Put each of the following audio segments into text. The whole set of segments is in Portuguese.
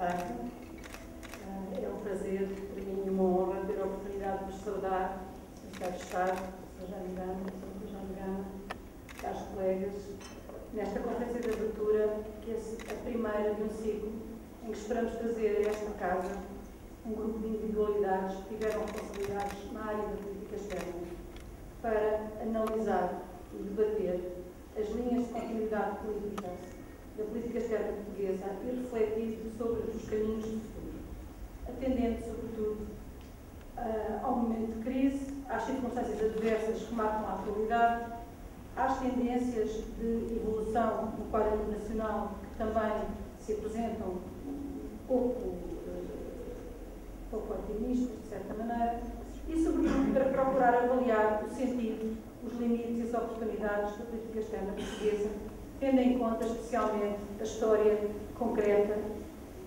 Franca. É um prazer para mim e uma honra ter a oportunidade de vos saudar, Secretário de Estado, Sr. Jaime Gama, caros colegas, nesta conferência de abertura, que é a primeira de um ciclo em que esperamos trazer a esta casa um grupo de individualidades que tiveram responsabilidades na área da política externa para analisar e debater as linhas de continuidade política da política externa portuguesa e refletir sobre os caminhos do futuro, atendendo, sobretudo, ao momento de crise, às circunstâncias adversas que marcam a atualidade, às tendências de evolução no quadro internacional que também se apresentam pouco otimistas, de certa maneira, e, sobretudo, para procurar avaliar o sentido, os limites e as oportunidades da política externa portuguesa, tendo em conta especialmente a história concreta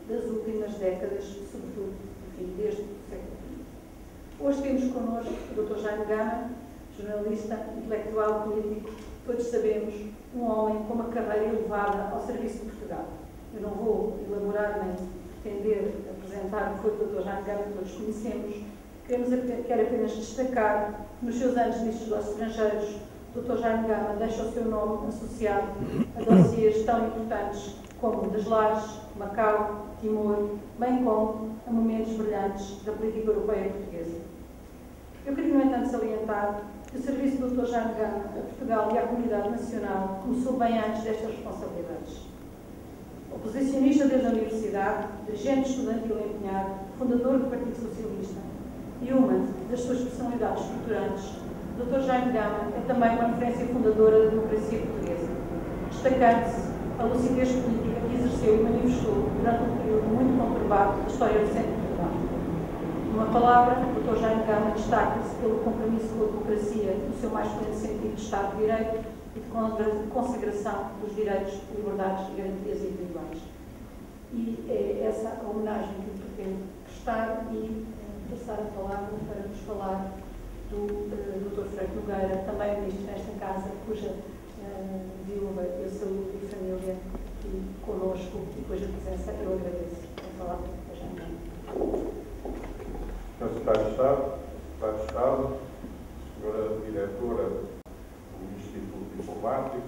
das últimas décadas, sobretudo, enfim, desde o século XX. Hoje temos connosco o Dr. Jaime Gama, jornalista, intelectual, político, todos sabemos, um homem com uma carreira elevada ao serviço de Portugal. Eu não vou elaborar nem pretender apresentar o que foi o Dr. Jaime Gama, que todos conhecemos. Quero apenas destacar que nos seus anos de Ministro dos Estrangeiros, o Dr. Jaime Gama deixa o seu nome associado a dossiês tão importantes como das Lajes, Macau, Timor, bem como a momentos brilhantes da política europeia portuguesa. Eu queria, no entanto, salientar que o serviço do Dr. Jaime Gama a Portugal e à comunidade nacional começou bem antes destas responsabilidades. Oposicionista desde a universidade, dirigente estudantil empenhado, fundador do Partido Socialista e uma das suas personalidades estruturantes, o Dr. Jaime Gama é também uma referência fundadora da democracia portuguesa, destacando-se a lucidez política que exerceu e manifestou durante um período muito conturbado da história recente de Portugal. Numa palavra, o Dr. Jaime Gama destaca-se pelo compromisso com a democracia no seu mais pleno sentido de Estado de Direito e de consagração dos direitos, liberdades e garantias individuais. E é essa a homenagem que eu pretendo prestar e passar a palavra para nos falar do Dr. Franco Nogueira, também ministro nesta casa, cuja viúva eu saúdo e família aqui conosco e cuja presença eu agradeço. Vou falar com o Jaime Gama. Sr. Secretário de Estado, Sra. Diretora do Instituto Diplomático,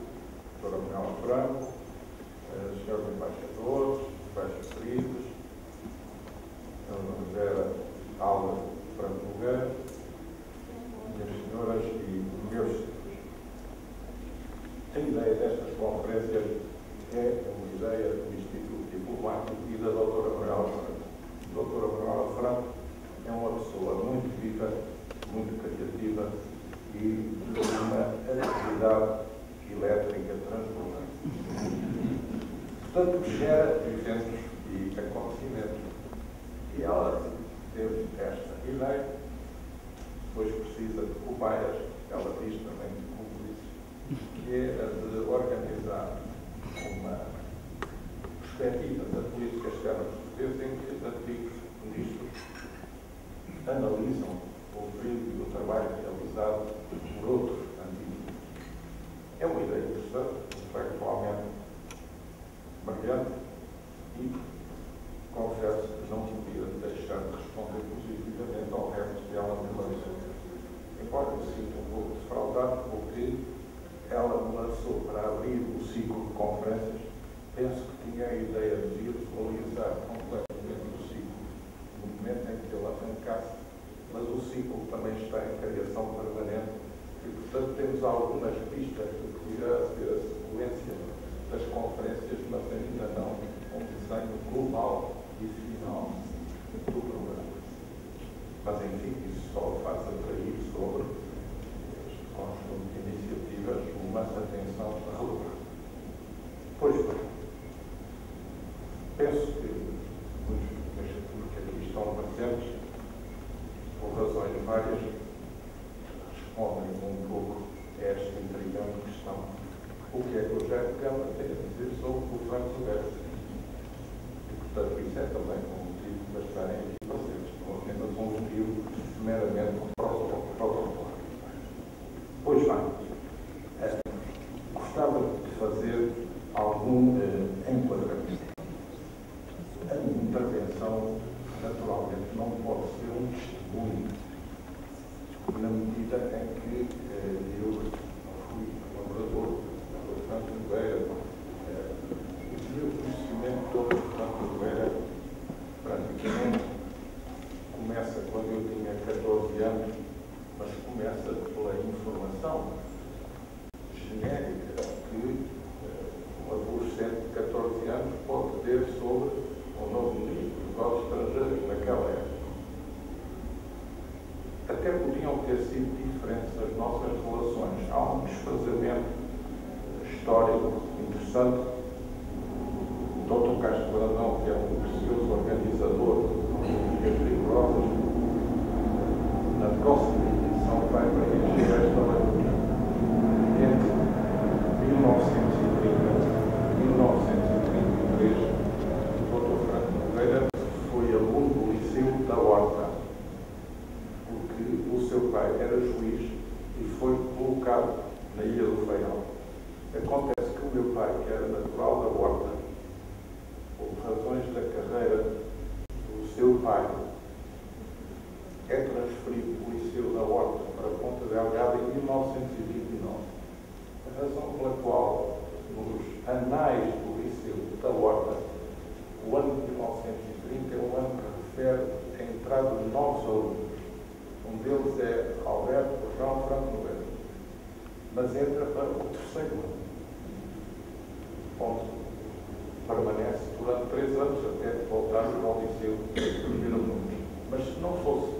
Dra. Manuela Franco, Srs. Embaixadores, embaixadores, Sra. Vera Alda Franco Nogueira, minhas senhoras e meus senhores. A ideia destas conferências é uma ideia do Instituto Diplomático e da Dra. Manuela Franco. A Dra. Manuela Franco é uma pessoa muito viva, muito criativa e de uma atividade elétrica transbordante. Portanto, gera eventos e acontecimentos. E ela teve esta ideia, depois precisa de cobaias, ela diz também de cúmplices, que é a de organizar uma perspectiva da política externa portuguesa em que os antigos ministros analisam o brilho do trabalho realizado por outros antigos. É uma ideia interessante, intelectualmente brilhante e confesso que não podia deixar de responder positivamente ao resto dela me lançou. Embora eu sinta um pouco defraudado, porque ela me lançou para abrir o ciclo de conferências, penso que tinha a ideia de visualizar completamente o ciclo no momento em que ele arrancasse, mas o ciclo também está em criação permanente e, portanto, temos algumas pistas do que irá ser a sequência das conferências, mas ainda não um desenho global e final do programa. Mas, enfim, isso só faz atrair sobre este conjunto de iniciativas uma atenção relevante. Pois bem, penso que muitos dos que aqui estão presentes, por razões várias, respondem um pouco a esta intrigante questão. O que é que o Jaime Gama tem a dizer sobre o Franco Nogueira? Portanto, isso é também um motivo para estarem aqui presentes, não apenas um motivo meramente protocolar. Pois bem, gostava de fazer algum enquadramento. A 1930 é um ano que refere a entrada de novos alunos. Um deles é Alberto João Franco Nogueira, mas entra para o terceiro ano, onde permanece durante 3 anos até voltar ao liceu Primeiro Número. Mas se não fosse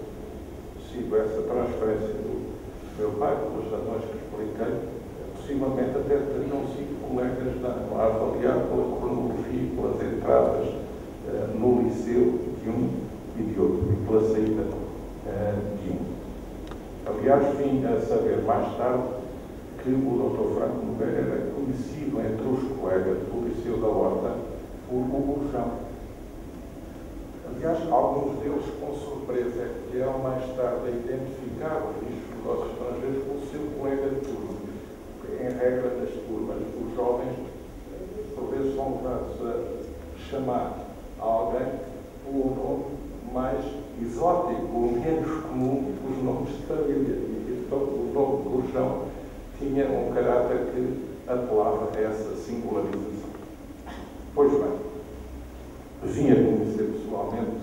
possível essa transferência do meu pai, pelas razões que expliquei, possivelmente até teriam sido colegas a avaliar pela cronologia, pelas entradas no liceu de um e de outro, e pela saída de um. Aliás, vim a saber mais tarde que o Dr. Franco Nogueira era conhecido entre os colegas do Liceu da Horta por Hugo João. Aliás, alguns deles, com surpresa, vieram mais tarde a identificar os ministros dos negócios estrangeiros com o seu colega de turma. Em regra, nas turmas, os jovens, por vezes, são levados a chamar alguém pelo nome mais exótico ou menos comum dos nomes de família. E então, o nome de Gurjão tinha um caráter que apelava a essa singularização. Pois bem, vim a conhecer pessoalmente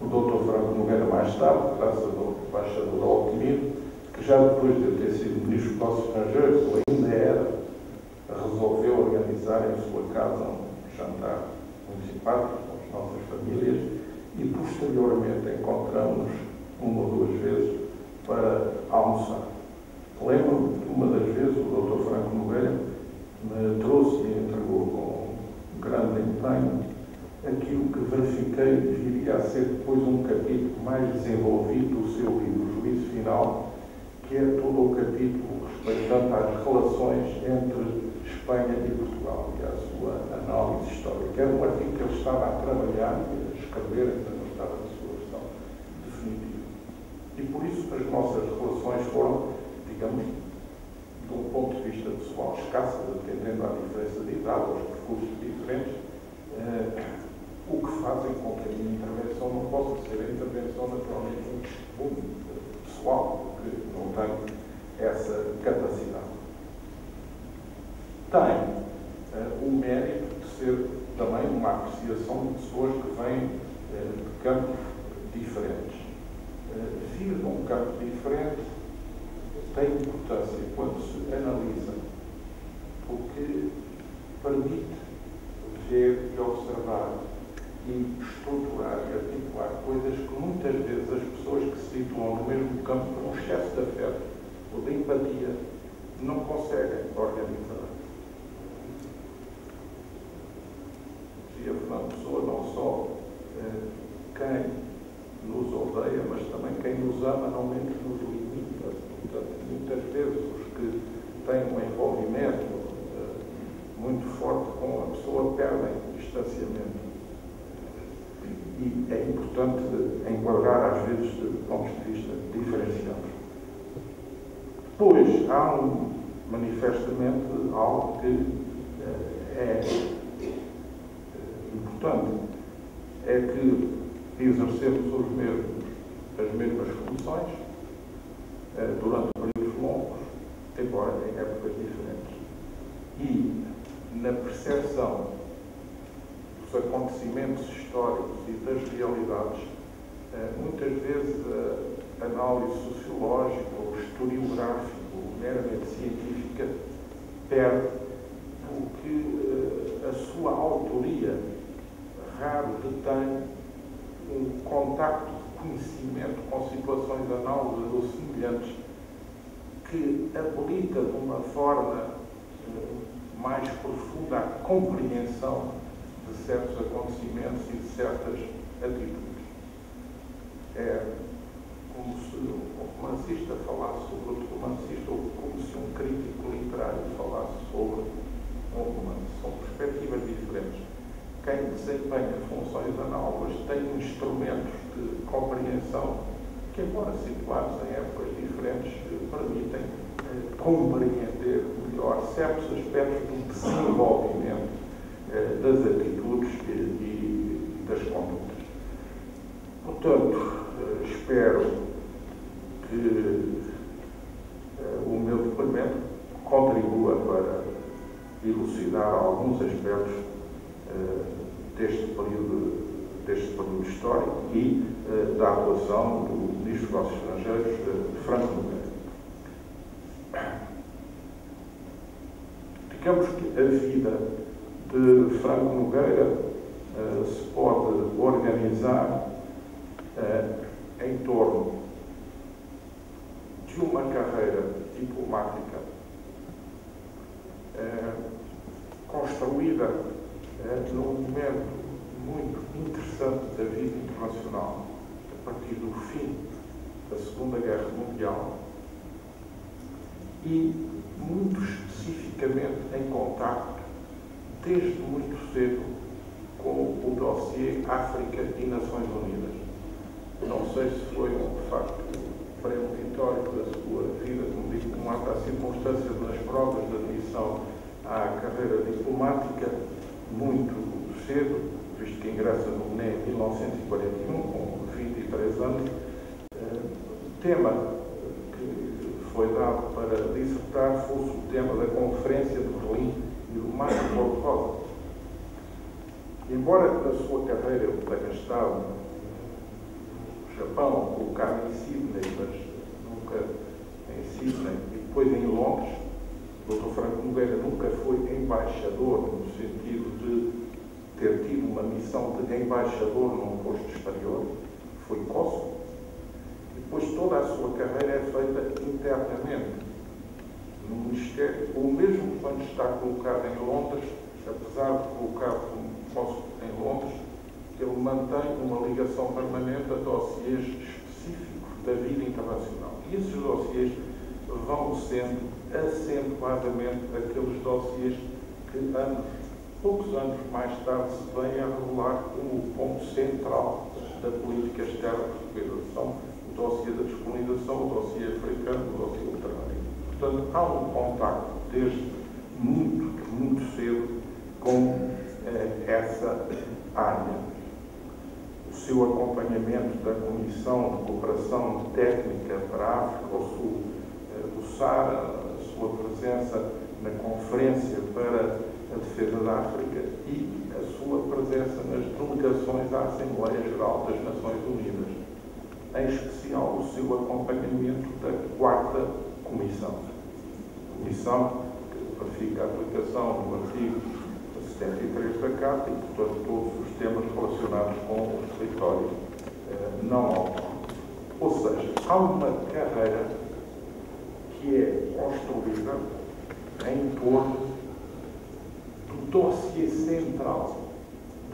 o Dr. Franco Nogueira mais tarde, graças ao embaixador Altemiro, que já depois de ter sido ministro dos Negócios Estrangeiros, ou ainda era, resolveu organizar em sua casa um jantar muito simpático com as nossas famílias e posteriormente encontramos-nos uma ou duas vezes para almoçar. Lembro-me que uma das vezes o Dr. Franco Nogueira me trouxe e entregou com grande empenho aquilo que verifiquei viria a ser depois um capítulo mais desenvolvido do seu livro Juízo Final, que é todo o capítulo respeitando às relações entre Espanha e Portugal e à sua análise histórica. Era um artigo que ele estava a trabalhar e a escrever, ainda não estava na sua versão definitiva. E por isso as nossas relações foram, digamos, de um ponto de vista pessoal, escassas, atendendo à diferença de idade, aos percursos diferentes, o que fazem com que a minha intervenção não possa ser a intervenção naturalmente de um testemunho pessoal, porque não tenho essa capacidade. Tem o mérito de ser também uma apreciação de pessoas que vêm de campos diferentes. Vir de um campo diferente tem importância quando se analisa, porque permite ver e observar e estruturar e articular coisas que muitas vezes as pessoas que se situam no mesmo campo por um excesso de afeto ou de empatia não conseguem organizar. Dizia Fernando Pessoa, não só quem nos odeia, mas também quem nos ama não menos nos limita. Portanto, muitas vezes os que têm um envolvimento muito forte com a pessoa perdem o distanciamento. E é importante enquadrar, às vezes, de pontos de vista diferenciados. Depois, há manifestamente algo que é importante, é que exercemos as mesmas funções durante períodos longos, embora em épocas diferentes. E na percepção dos acontecimentos históricos e das realidades, muitas vezes a análise sociológica ou historiográfica ou meramente científica perde, porque a sua autoria raro detém um contacto de conhecimento com situações análogas ou semelhantes que habilita de uma forma mais profunda a compreensão de certos acontecimentos e de certas atitudes. É como se um romancista falasse sobre outro romancista ou como se um crítico literário falasse sobre um romance. São perspectivas diferentes. Quem desempenha funções análogas tem instrumentos de compreensão que, embora situados em épocas diferentes, permitem compreender melhor certos aspectos do desenvolvimento das atitudes e das condutas. Portanto, espero que o meu depoimento contribua para elucidar alguns aspectos deste período de histórico e da atuação do Ministro dos Negócios Estrangeiros, Franco Nogueira. Digamos que a vida de Franco Nogueira se pode organizar em torno de uma carreira diplomática construída num momento muito interessante da vida internacional, a partir do fim da Segunda Guerra Mundial, e muito especificamente em contacto, desde muito cedo, com o dossiê África e Nações Unidas. Não sei se foi um facto premonitório da sua vida, como digo, como há a circunstância das provas de admissão à carreira diplomática, muito cedo, visto que ingressa no INE em 1941, com 23 anos, o tema que foi dado para dissertar fosse o tema da Conferência de Berlim e do Marco Polo Rosa. Embora na sua carreira ele tenha estado no Japão, colocado em Sydney, mas nunca em Sydney, e depois em Londres, o Dr. Franco Nogueira nunca foi embaixador, no sentido de ter tido uma missão de embaixador num posto exterior, foi cônsul, e depois toda a sua carreira é feita internamente no Ministério, ou mesmo quando está colocado em Londres, apesar de colocado como cônsul em Londres, ele mantém uma ligação permanente a dossiês específicos da vida internacional. E esses dossiês vão sendo acentuadamente aqueles dossiês que poucos anos mais tarde se vêm a revelar como o ponto central da política externa portuguesa. São o dossiê da descolonização, o dossiê africano, o dossiê ultramarino. Portanto, há um contacto desde muito cedo com essa área. O seu acompanhamento da Comissão de Cooperação Técnica para a África ao Sul do Saara, a sua presença na Conferência para a Defesa da África e a sua presença nas delegações à Assembleia Geral das Nações Unidas, em especial o seu acompanhamento da 4ª Comissão. Comissão que verifica a aplicação do artigo 73 da Carta e, portanto, todos os temas relacionados com o território não autónomo. Ou seja, há uma carreira que é construída em torno do dossiê central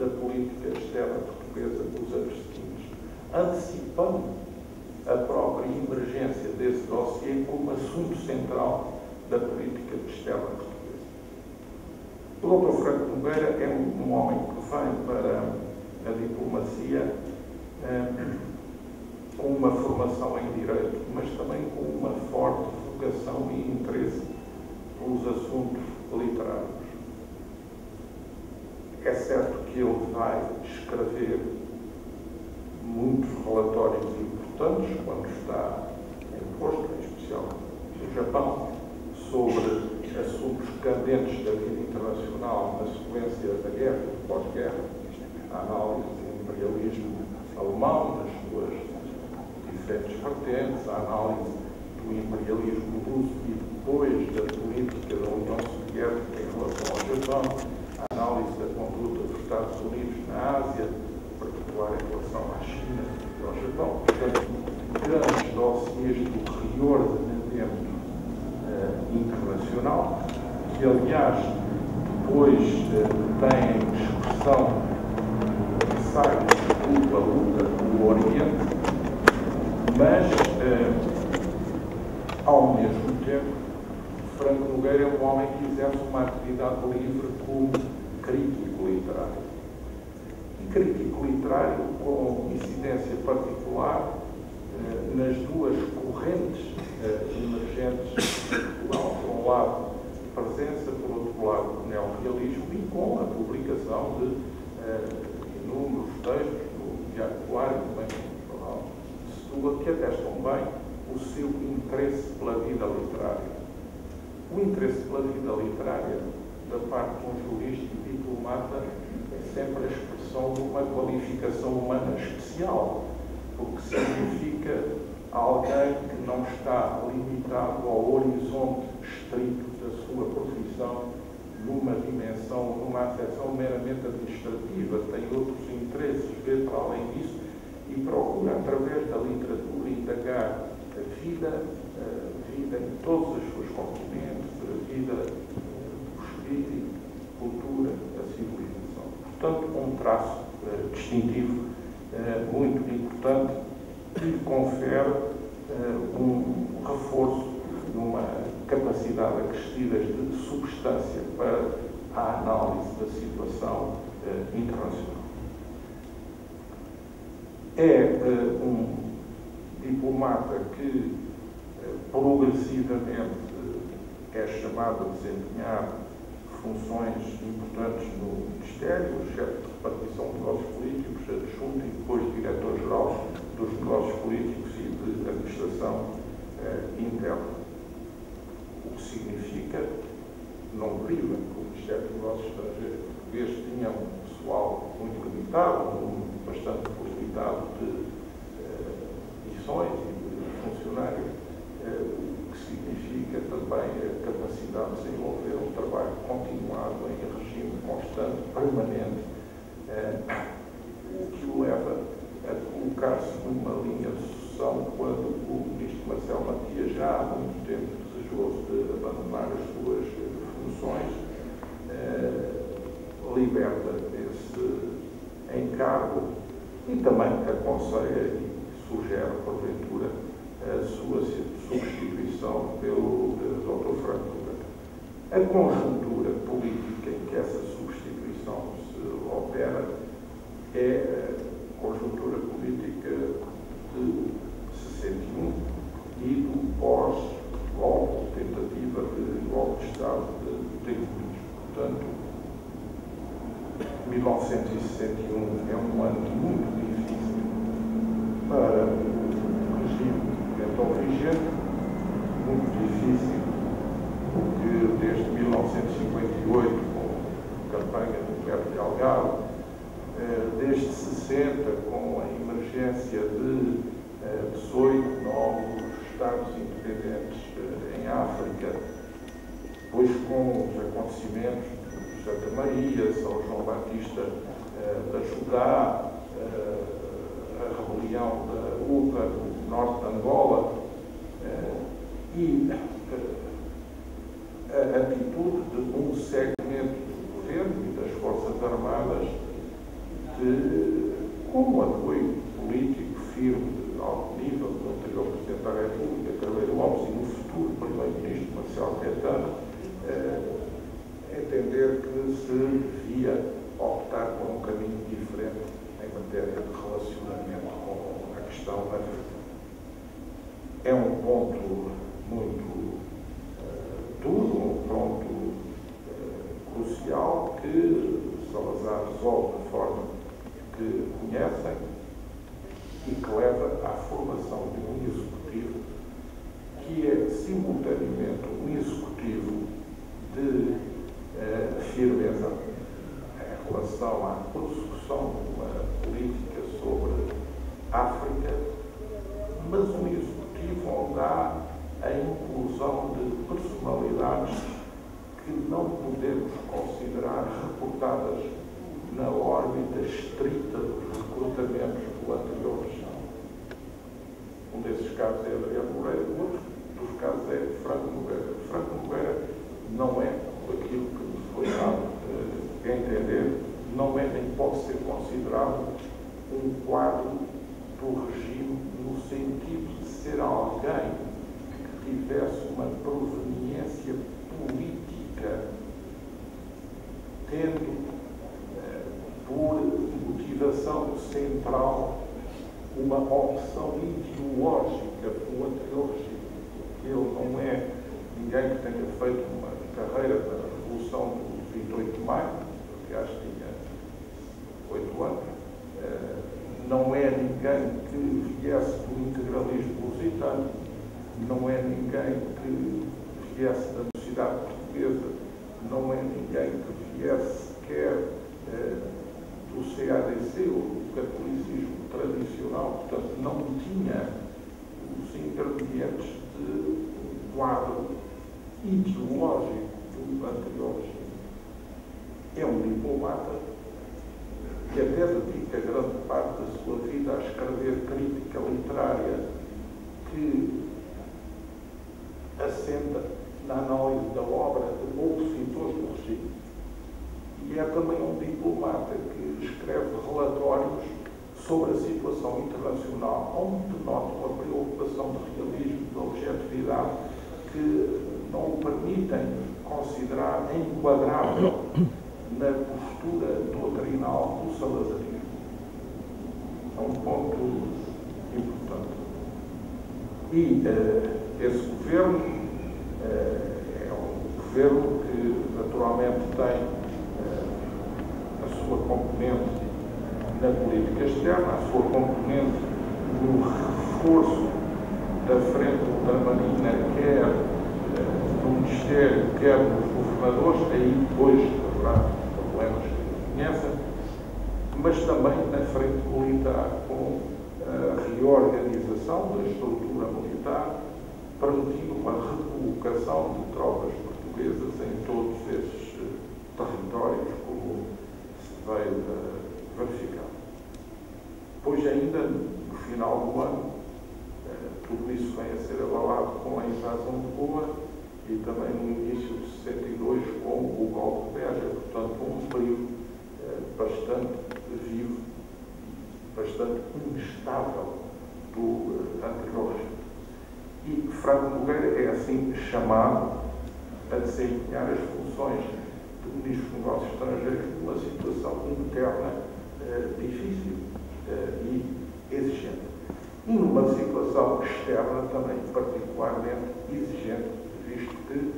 da política externa portuguesa dos anos seguintes, antecipando a própria emergência desse dossiê como assunto central da política externa portuguesa. O Dr. Franco Nogueira é um homem que vem para a diplomacia com uma formação em Direito, mas também com uma forte vocação e interesse pelos assuntos literários. É certo que ele vai escrever muitos relatórios importantes quando está em posto, em especial no Japão, sobre assuntos candentes da vida internacional na sequência da guerra e pós-guerra, a análise do imperialismo alemão, das suas diferentes vertentes, a análise do imperialismo russo e depois da política da União Soviética em relação ao Japão, a análise da conduta dos Estados Unidos na Ásia, em particular em relação à China e ao Japão. Portanto, grandes dossiês do reordenamento internacional, que aliás depois tem expressão que sai da luta do Oriente, mas ao mesmo tempo Franco Nogueira é um homem que exerce uma atividade livre como crítico literário. E crítico literário com incidência particular nas duas correntes emergentes de Portugal. Por um lado, presença, por outro lado, o neorrealismo e com a publicação de inúmeros textos no Diário Popular e também no Jornal de Setúbal, que atestam bem o seu interesse pela vida literária. O interesse pela vida literária da parte de um jurista e diplomata é sempre a expressão de uma qualificação humana especial, porque significa alguém que não está limitado ao horizonte estrito da sua profissão numa dimensão, numa acessão meramente administrativa, tem outros interesses, vê para além disso e procura, através da literatura, indagar a vida em todas as suas componentes, a vida do espírito, a cultura, a civilização. Portanto, um traço distintivo muito importante que confere um reforço de uma capacidade acrescida de substância para a análise da situação internacional. É um diplomata que progressivamente é chamado a desempenhar funções importantes no Ministério, chefe de repartição de negócios políticos, adjunto e depois diretor-geral dos negócios políticos e de administração interna. O que significa, não priva, que o Ministério dos Negócios Estrangeiros português tinha um pessoal muito limitado, bastante limitado de missões e de funcionários, o que significa também a capacidade de desenvolver um trabalho continuado em regime constante, permanente, o que o leva a colocar-se numa linha de sucessão quando o ministro Marcelo Matias, já há muito tempo desejoso de abandonar as suas funções, liberta esse encargo e também aconselha e sugere, porventura, a sua substituição pelo Dr. Franco Nogueira. A conjuntura política em que essa substituição se opera é a conjuntura política de 61 e do pós-golpe, tentativa de golpe de Estado de terrorismo. Portanto, 1961 é um ano muito difícil para o regime então vigente, muito difícil, porque desde 1958, com a campanha do Humberto Delgado, desde 60, com a emergência de 18 novos Estados independentes em África, depois com os acontecimentos de Santa Maria, São João Batista da Judá, a rebelião da UPA no norte de Angola e a atitude de um segmento do governo e das Forças Armadas com um apoio político firme de alto nível do anterior Presidente da República, Carneiro Lopes, e no futuro Primeiro-Ministro Marcelo Caetano, entender que se devia optar por um caminho diferente em matéria de relacionamento com a questão africana. É um ponto muito duro, um ponto crucial que Salazar resolve da forma que conhecem e que leva à formação de um executivo que é simultaneamente um executivo de firmeza em relação à prossecução de uma política sobre África, mas um executivo onde há a inclusão de personalidades que não podemos considerar reportadas na órbita estrita dos recrutamentos do anterior regime. Um desses casos é Adriano Moreira, o outro dos casos é Franco Nogueira. Franco Nogueira não é aquilo que me foi dado a entender, não é nem pode ser considerado um quadro do regime no sentido de ser alguém que tivesse uma proveniência política, tendo por motivação central uma opção ideológica do anterior regime. Ele não é ninguém que tenha feito uma carreira na Revolução do 28 de Maio, que acho que tinha 8 anos, não é ninguém que viesse do integralismo lusitano, não é ninguém que viesse da sociedade portuguesa, não é ninguém que viesse sequer do CADC, o catolicismo quadro ideológico do anterior regime. É um diplomata que até dedica grande parte da sua vida a escrever crítica literária que assenta na análise da obra de opositores do regime. E é também um diplomata que escreve relatórios sobre a situação internacional, onde denota uma preocupação de realismo, de objetividade, que não o permitem considerar enquadrável na postura doutrinal do salazarismo. É um ponto importante. E esse governo é um governo que naturalmente tem a sua componente na política externa, a sua componente no reforço da frente ultramarina, quer no Ministério, quer nos governadores, aí depois haverá problemas que conhecem, mas também na frente militar, com a reorganização da estrutura militar, permitindo uma recolocação de tropas portuguesas em todos esses territórios, como se veio verificar. Pois ainda, no final do ano, tudo isso vem a ser abalado com a invasão de Cuba e também no início de 62 com o golpe de Beja, portanto um período bastante vivo, bastante instável do anterior regime. E Franco Nogueira é assim chamado a desempenhar as funções de Ministro dos Negócios Estrangeiros numa situação interna difícil e exigente. E numa situação externa também particularmente exigente, visto que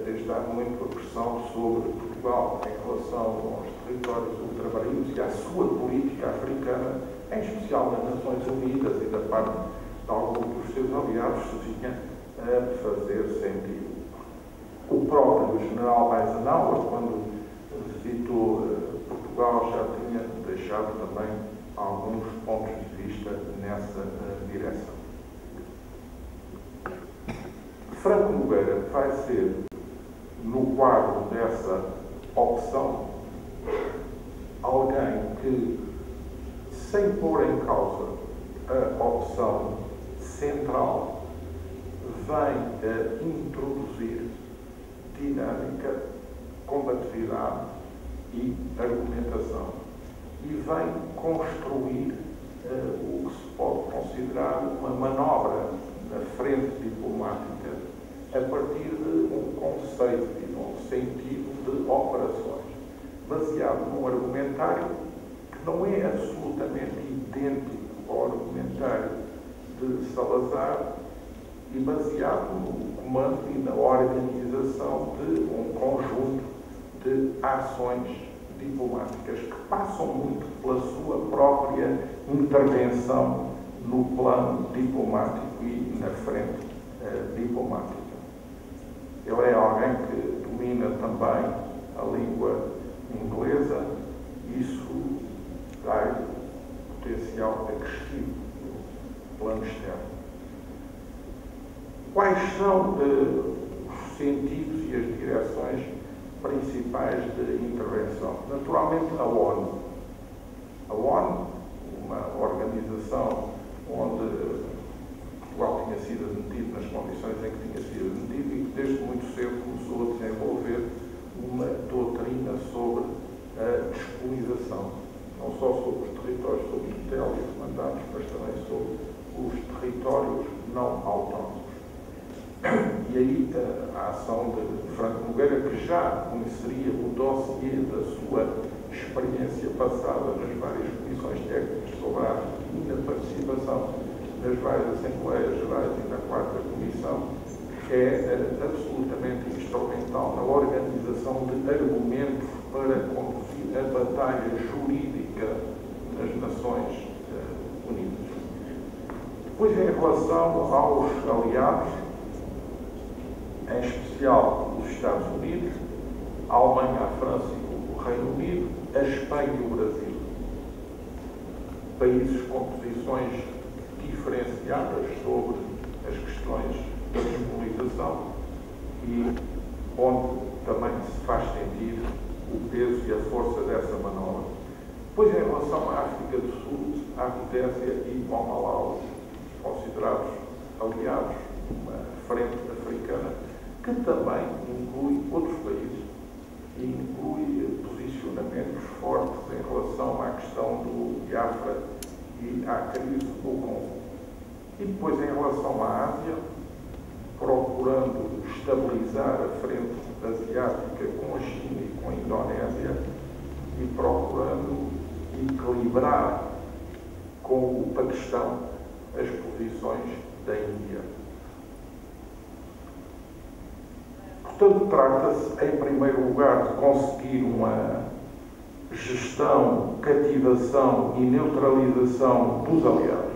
desde há muito a pressão sobre Portugal em relação aos territórios ultramarinos e à sua política africana, em especial nas Nações Unidas e da parte de alguns dos seus aliados, se vinha a fazer sentido. O próprio general Eisenhower, quando visitou Portugal, já tinha deixado também alguns pontos de vista nessa direção. Franco Nogueira vai ser, no quadro dessa opção, alguém que, sem pôr em causa a opção central, vem a introduzir dinâmica, combatividade e argumentação. E vem construir o que se pode considerar uma manobra na frente diplomática a partir de um conceito e de um sentido de operações, baseado num argumentário que não é absolutamente idêntico ao argumentário de Salazar e baseado no comando e na organização de um conjunto de ações diplomáticas que passam muito pela sua própria intervenção no plano diplomático e na frente diplomática. Ele é alguém que domina também a língua inglesa, e isso dá-lhe potencial acrescido no plano externo. Quais são os sentidos e as direções principais de intervenção? Naturalmente, a ONU. A ONU, uma organização onde Portugal tinha sido admitido nas condições em que tinha sido admitido e que desde muito cedo começou a desenvolver uma doutrina sobre a descolonização, não só sobre os territórios sob tutela e comandados, mas também sobre os territórios não autónomos. E aí a ação de Franco Nogueira, que já conheceria o dossiê da sua experiência passada nas várias comissões técnicas sobre a África e na participação nas várias Assembleias Gerais e na quarta Comissão, é absolutamente instrumental na organização de argumentos para conduzir a batalha jurídica nas Nações Unidas. Depois, em relação aos aliados, em especial os Estados Unidos, a Alemanha, a França e o Reino Unido, a Espanha e o Brasil. Países com posições diferenciadas sobre as questões da descolonização comunicação e onde também se faz sentir o peso e a força dessa manobra. Pois, em relação à África do Sul, à Rodésia e ao Malau, considerados aliados, uma frente africana, que também inclui outros países e inclui posicionamentos fortes em relação à questão do Biafra e à crise do Congo. E depois, em relação à Ásia, procurando estabilizar a frente asiática com a China e com a Indonésia e procurando equilibrar com o Paquistão as posições da Índia. Portanto, trata-se, em primeiro lugar, de conseguir uma gestão, cativação e neutralização dos aliados.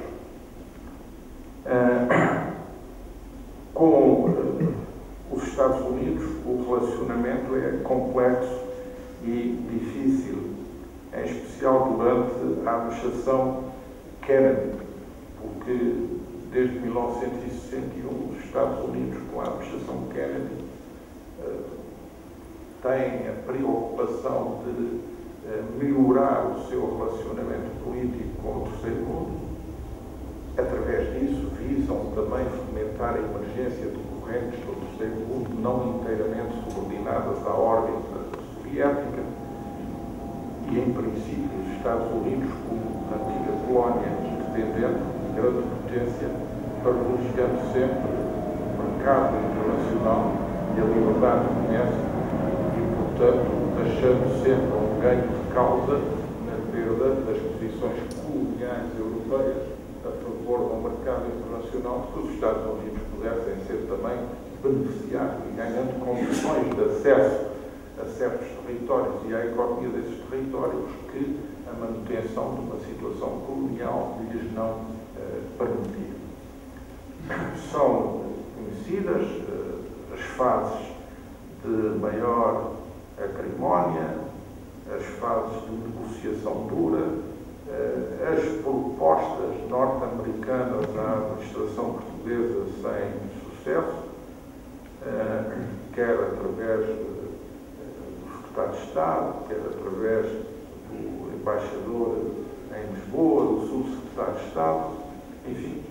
Com os Estados Unidos, o relacionamento é complexo e difícil, em especial durante a administração Kennedy, porque desde 1961 os Estados Unidos, com a administração Kennedy, têm a preocupação de melhorar o seu relacionamento político com o terceiro mundo. Através disso, visam também fomentar a emergência de correntes do terceiro mundo não inteiramente subordinadas à órbita soviética e, em princípio, os Estados Unidos, como antiga colónia independente e grande potência, privilegiando sempre o mercado internacional e a liberdade de comércio e, portanto, achando sempre um ganho de causa na perda das posições coloniais europeias a favor do mercado internacional, que os Estados Unidos pudessem ser também beneficiados e ganhando condições de acesso a certos territórios e à economia desses territórios que a manutenção de uma situação colonial lhes não permitia. São conhecidas as fases de maior acrimónia, as fases de negociação dura, as propostas norte-americanas à administração portuguesa sem sucesso, quer através do secretário de Estado, quer através do embaixador em Lisboa, do subsecretário de Estado, enfim,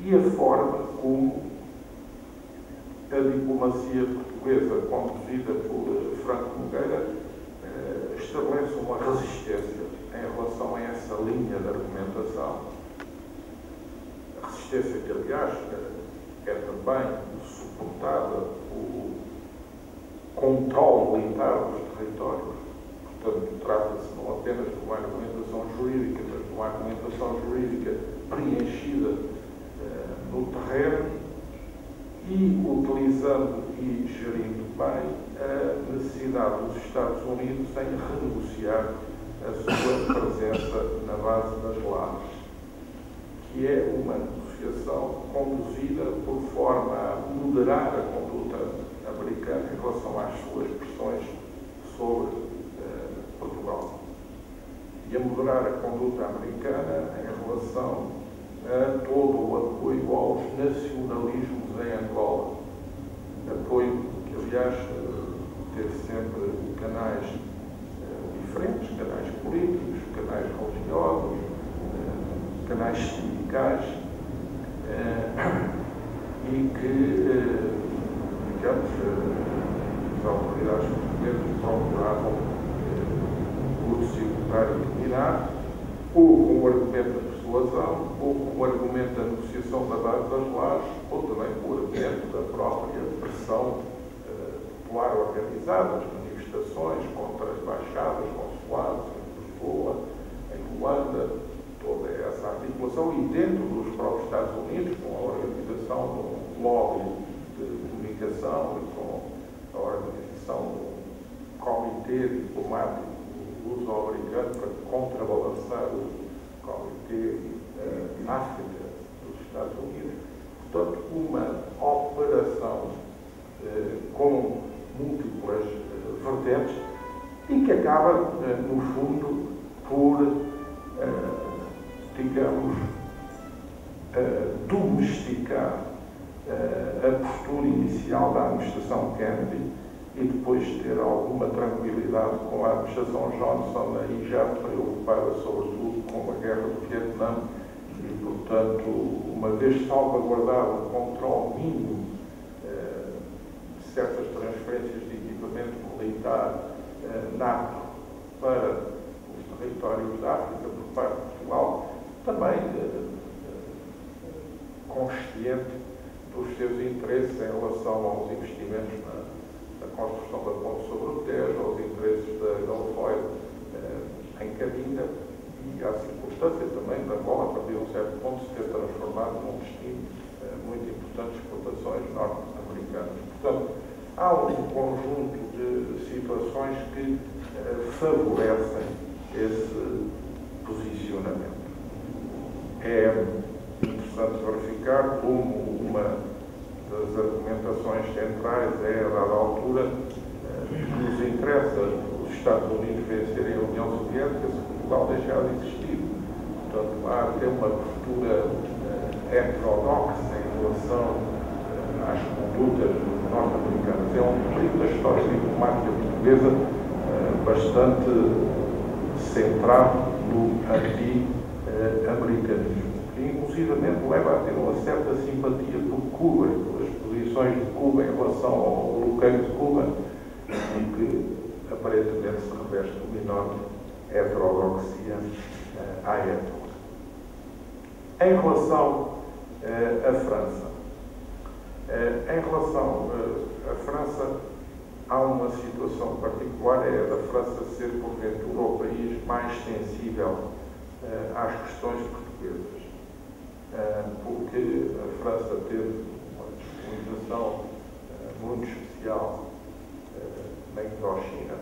e a forma como a diplomacia portuguesa, conduzida por Franco Nogueira, estabelece uma resistência em relação a essa linha de argumentação. A resistência que, aliás, é também suportada pelo controle militar dos territórios. Portanto, trata-se não apenas de uma argumentação jurídica, mas de uma argumentação jurídica preenchida no terreno e utilizando e gerindo bem a necessidade dos Estados Unidos em renegociar a sua presença na base das Lajes, que é uma negociação conduzida por forma a moderar a conduta americana em relação às suas pressões sobre Portugal e a moderar a conduta americana em relação a todo o apoio aos nacionalismos em Angola. Apoio que, aliás, teve sempre canais diferentes, canais políticos, canais religiosos, canais sindicais, e que, digamos, as autoridades portuguesas procuravam curto-circuitar e eliminar, ou com o argumento da persuasão, ou com o argumento da negociação da base das Lajes, ou também com o argumento da própria pressão popular organizada, as manifestações contra as baixadas, consulados em Lisboa, em Luanda, toda essa articulação, e dentro dos próprios Estados Unidos, com a organização de um lobby de comunicação e com a organização de um comitê diplomático luso-americano para contrabalançar o comitê África dos Estados Unidos. Portanto, uma operação com múltiplas vertentes e que acaba, no fundo, por, digamos, domesticar a postura inicial da administração Kennedy e depois ter alguma tranquilidade com a administração Johnson, aí já preocupada sobretudo com a guerra do Vietnã e, portanto, uma vez salvaguardado o controle mínimo de certas transferências de equipamento militar NATO para os territórios da África por parte de Portugal, também consciente dos seus interesses em relação aos investimentos na construção da ponte sobre o Tejo, aos interesses da Gulf Oil em Cabinda e à circunstância também da Angola, a partir de um certo ponto, se ter transformado num destino muito importante de exportações norte-americanas. Portanto, há um conjunto de situações que favorecem esse posicionamento. É interessante verificar como uma das argumentações centrais é, a dada altura, que nos interessa os Estados Unidos vencerem a União Soviética se Portugal deixar de existir. Portanto, há até uma postura heterodoxa em relação às condutas norte-americanas. É um período da história diplomática portuguesa bastante centrado no anti-americanismo. Inclusivamente leva a ter uma certa simpatia por Cuba, pelas posições de Cuba em relação ao bloqueio de Cuba, e que aparentemente se reveste uma enorme heterodoxia à época. Em relação à França, à França, há uma situação particular, é a da França ser, porventura, o país mais sensível às questões portuguesas. Porque a França teve uma disponibilização muito especial na Indochina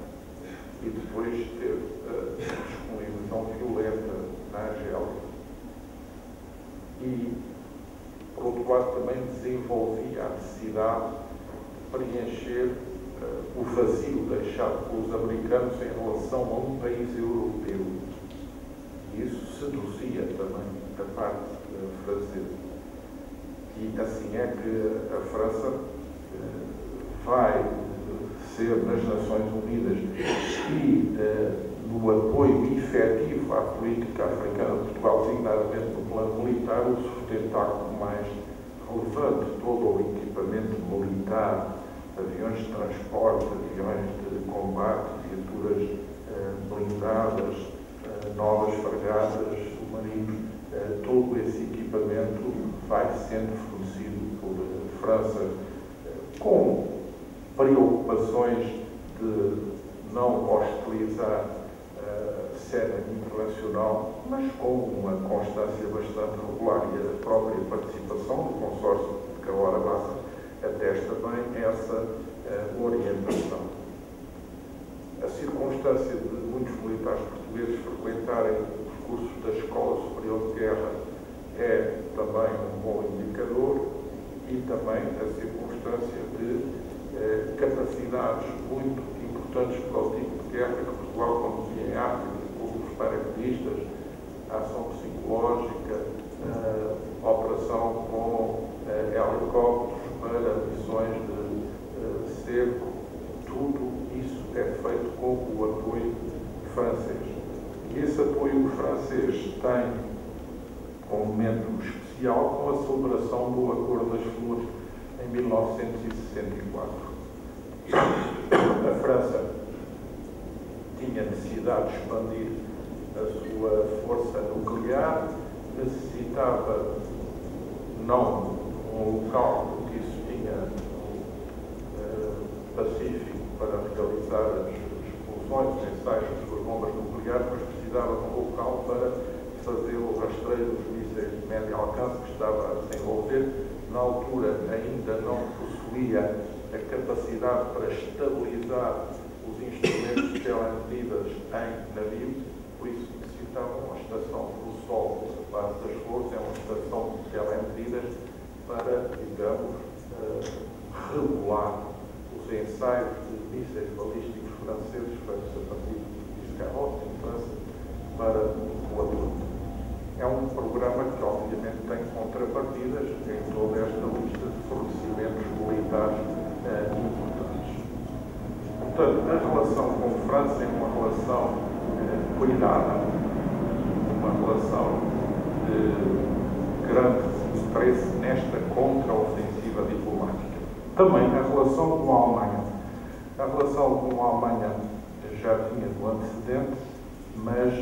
e depois teve a disponibilização violenta na Argélia. E, por outro lado, também desenvolvia a necessidade de preencher o vazio deixado pelos americanos em relação a um país europeu. E isso seduzia também a parte francesa. E assim é que a França vai ser nas Nações Unidas e no apoio efetivo à política africana de Portugal, designadamente no plano militar, o sustentáculo mais relevante, todo o equipamento militar, aviões de transporte, aviões de combate, viaturas blindadas, novas fragatas, submarinos, todo esse equipamento vai sendo fornecido por França com preocupações de não hostilizar a cena internacional, mas com uma constância bastante regular, e a própria participação do consórcio de Cabora Bassa atesta bem essa orientação. A circunstância de muitos militares portugueses frequentarem cursos da Escola Superior de Guerra é também um bom indicador, e também a circunstância de capacidades muito importantes para o tipo de guerra que Portugal conduzia em África, como os paraquedistas, a ação psicológica, a operação com helicópteros para missões de cerco. Tudo isso é feito com o apoio francês. E esse apoio francês tem um momento especial com a celebração do Acordo das Flores em 1964. A França tinha necessidade de expandir a sua força nuclear, necessitava não um local, porque isso tinha pacífico para realizar as explosões, os ensaios das suas bombas nucleares, mas precisava de um local para fazer o rastreio dos mísseis de médio alcance que estava a desenvolver. Na altura ainda não possuía a capacidade para estabilizar os instrumentos de telemedidas em navio, por isso necessitavam uma estação do Sol, a base das Flores, é uma estação de telemedidas para, digamos, regular os ensaios de mísseis balísticos franceses feitos a partir de Iscarrosse, em França, para o Atlântico. É um programa que, obviamente, tem contrapartidas em toda esta lista de fornecedores militares importantes. Portanto, a relação com a França é uma relação cuidada, uma relação de grande interesse nesta contra-ofensiva diplomática. Também a relação com a Alemanha. A relação com a Alemanha já tinha do antecedente, mas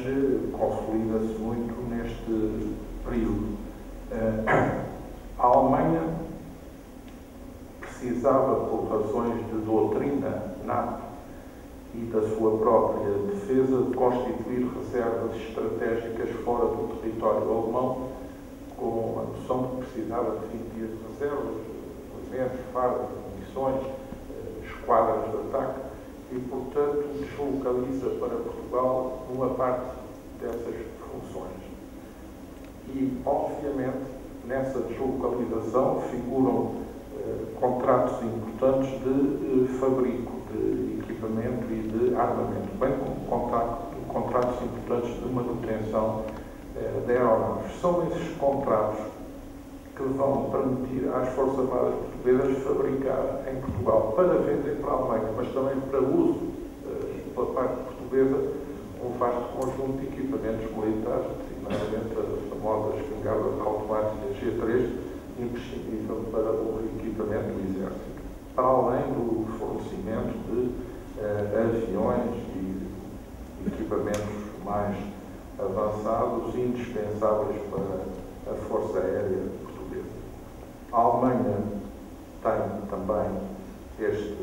consolida-se muito neste período. A Alemanha precisava, por razões de doutrina NATO e da sua própria defesa, de constituir reservas estratégicas fora do território alemão, com a noção de que precisava de 20 dias de reservas, elementos, fardas, munições, esquadras de ataque, e, portanto, deslocaliza para Portugal uma parte dessas funções. E, obviamente, nessa deslocalização figuram contratos importantes de fabrico de equipamento e de armamento, bem como contratos importantes de manutenção de aeronaves. São esses contratos que vão permitir às Forças Armadas Portuguesas fabricar em Portugal para vender para a Alemanha, mas também para uso pela parte portuguesa, um vasto conjunto de equipamentos militares, designadamente as famosas espingardas automáticas G3, imprescindível para o equipamento do Exército, para além do fornecimento de aviões e equipamentos mais avançados e indispensáveis para a Força Aérea Portuguesa. A Alemanha tem também este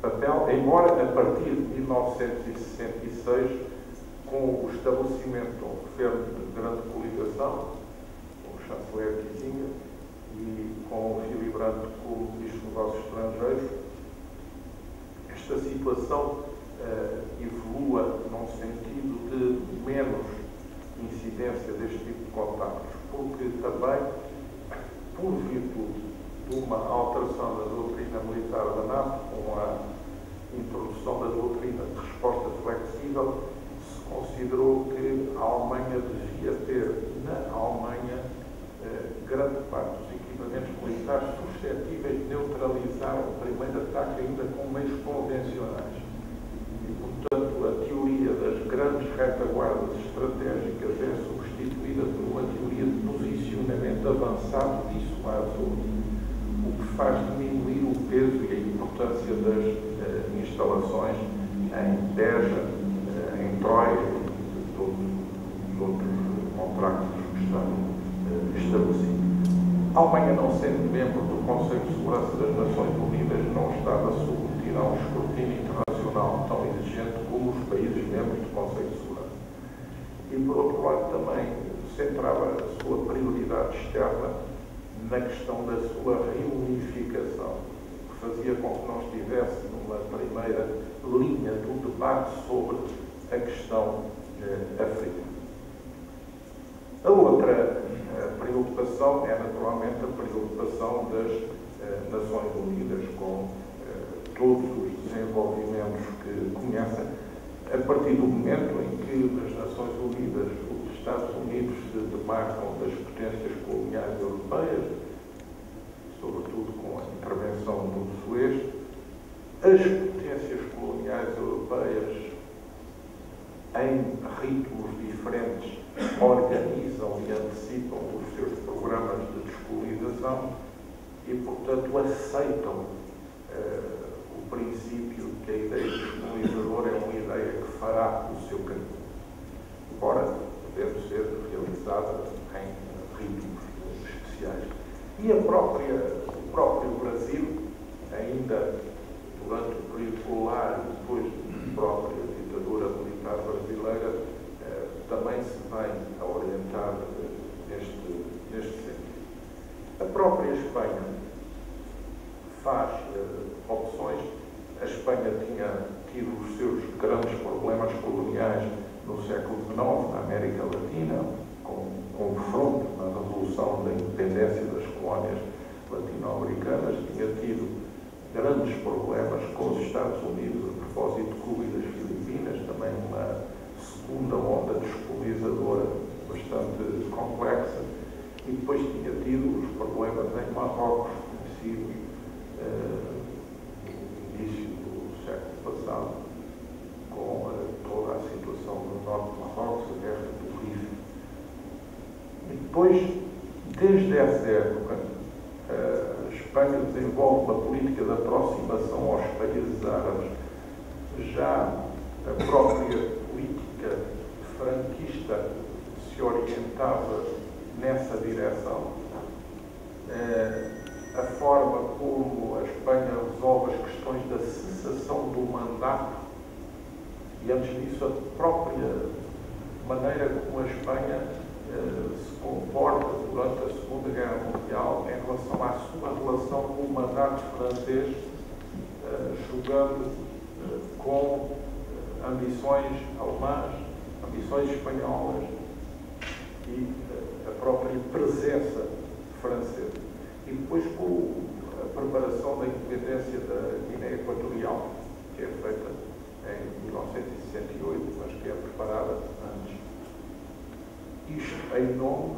papel, embora a partir de 1966, com o estabelecimento de um governo de grande coligação, com o chanceler Kissinger e com o Willy Brandt como ministro dos Negócios Estrangeiros, esta situação evolua num sentido de menos incidência deste tipo de contactos, porque também, por virtude de uma alteração da doutrina militar da NATO, com a introdução da doutrina de resposta flexível, se considerou que a Alemanha devia ter na Alemanha grande parte dos equipamentos militares suscetíveis de neutralizar o primeiro ataque ainda com meios convencionais. E, portanto, a teoria das grandes retaguardas estratégicas é substituída por uma teoria de posicionamento avançado dissuasor, o que faz diminuir o peso e a importância das instalações em Beja, em Troia e outros contratos que estão estabelecidos. A Alemanha, não sendo membro do Conselho de Segurança das Nações Unidas, não estava submetida a um escrutínio internacional tão exigente como os países membros do Conselho de Segurança. E, por outro lado, também centrava a sua prioridade externa na questão da sua reunificação, que fazia com que não estivesse numa primeira linha do debate sobre a questão africana. A outra preocupação é, naturalmente, a preocupação das Nações Unidas com todos os desenvolvimentos que conhecem, a partir do momento em que as Nações Unidas, os Estados Unidos, se demarcam das potências coloniais europeias, sobretudo com a intervenção do Suez. As potências coloniais europeias, em ritmos diferentes, organizam e antecipam os seus programas de descolonização e, portanto, aceitam o princípio de que a ideia descolonizadora é uma ideia que fará o seu caminho, embora devendo ser realizada em ritmos especiais. E o próprio Brasil, ainda durante o período colonial e depois da própria ditadura militar brasileira, também se vem a orientar neste sentido. A própria Espanha faz opções. A Espanha tinha tido os seus grandes problemas coloniais no século XIX, na América Latina, com o confronto na Revolução da Independência das colónias latino-americanas, tinha tido grandes problemas com os Estados Unidos a propósito de Cuba e das Filipinas, também uma segunda onda descolonizadora bastante complexa, e depois tinha tido os problemas em Marrocos, conhecidos no início do século passado, com toda a situação do norte de Marrocos, a guerra do Rif. E depois, desde essa época, a Espanha desenvolve uma política de aproximação aos países árabes. Já a própria política franquista se orientava nessa direção. A forma como a Espanha resolve as questões da cessação do mandato e, antes disso, a própria maneira como a Espanha se comporta durante a Segunda Guerra Mundial em relação à sua relação com o mandato francês, jogando com ambições alemãs, ambições espanholas e a própria presença francesa. E depois com a preparação da independência da Guiné Equatorial, que é feita em 1968, mas que é preparada antes. Isto em nome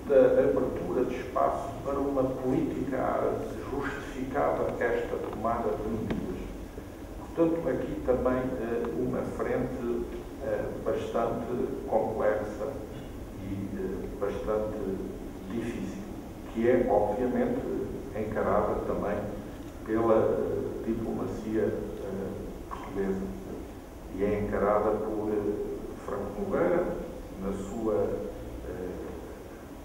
da abertura de espaço para uma política árabe justificava esta tomada de medidas. Portanto, aqui também uma frente bastante complexa e bastante difícil, que é, obviamente, encarada também pela diplomacia portuguesa e é encarada por Franco Nogueira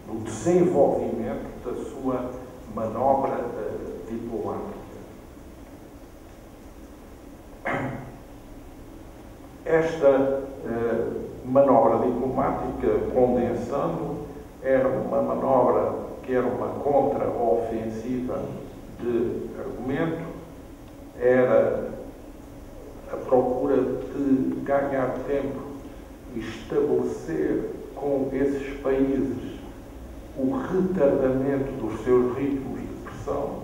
no desenvolvimento da sua manobra diplomática. Esta manobra diplomática, condensando, era uma manobra que era uma contra-ofensiva de argumento, era a procura de ganhar tempo e estabelecer com esses países o retardamento dos seus ritmos de pressão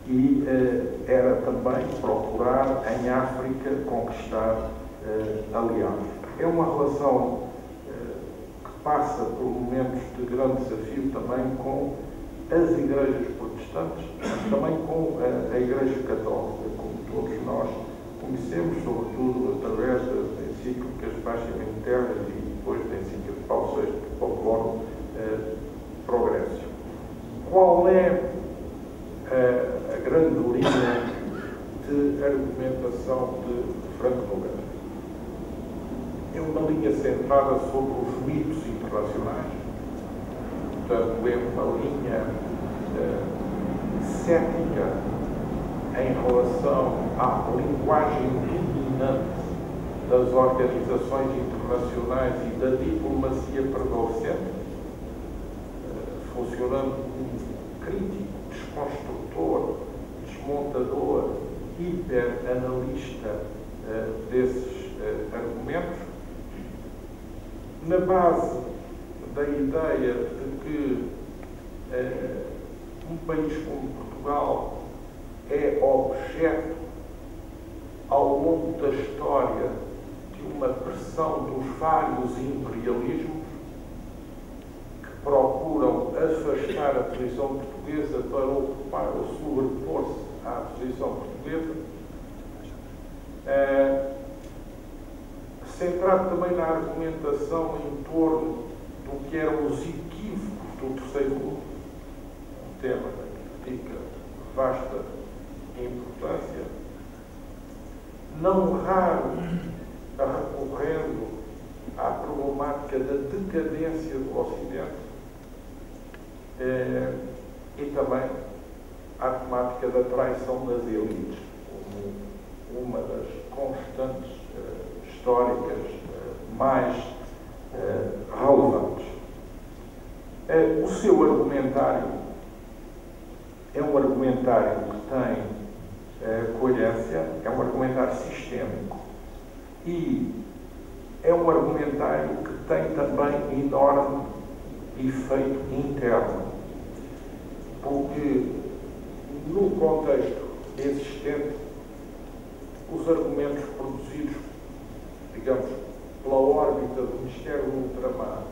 e era também procurar em África conquistar aliados. É uma relação que passa por momentos de grande desafio também com as igrejas protestantes, mas também com a Igreja Católica, como todos nós conhecemos, sobretudo através das encíclicas Pacem in Terris e depois da encíclica de Paulo VI, Populorum Progressio. Qual é a grande linha de argumentação de Franco Nogueira? É uma linha centrada sobre os mitos internacionais, portanto, é uma linha cética em relação à linguagem dominante das organizações internacionais e da diplomacia prevalecente, funcionando como crítico, desconstrutor, desmontador, hiperanalista desses argumentos, na base da ideia de que um país como Portugal é objeto, ao longo da história, de uma pressão dos vários imperialismos que procuram afastar a posição portuguesa para ocupar ou sobrepor-se à posição portuguesa, centrado também na argumentação em torno do que eram os equívocos do Terceiro Mundo, um tema que fica vasta importância, não raro recorrendo à problemática da decadência do Ocidente e também à temática da traição das elites, como uma das constantes históricas mais relevantes. O seu argumentário é um argumentário que tem coerência, é um argumentário sistémico e é um argumentário que tem também enorme efeito interno, porque no contexto existente os argumentos produzidos, digamos, pela órbita do Ministério do Ultramar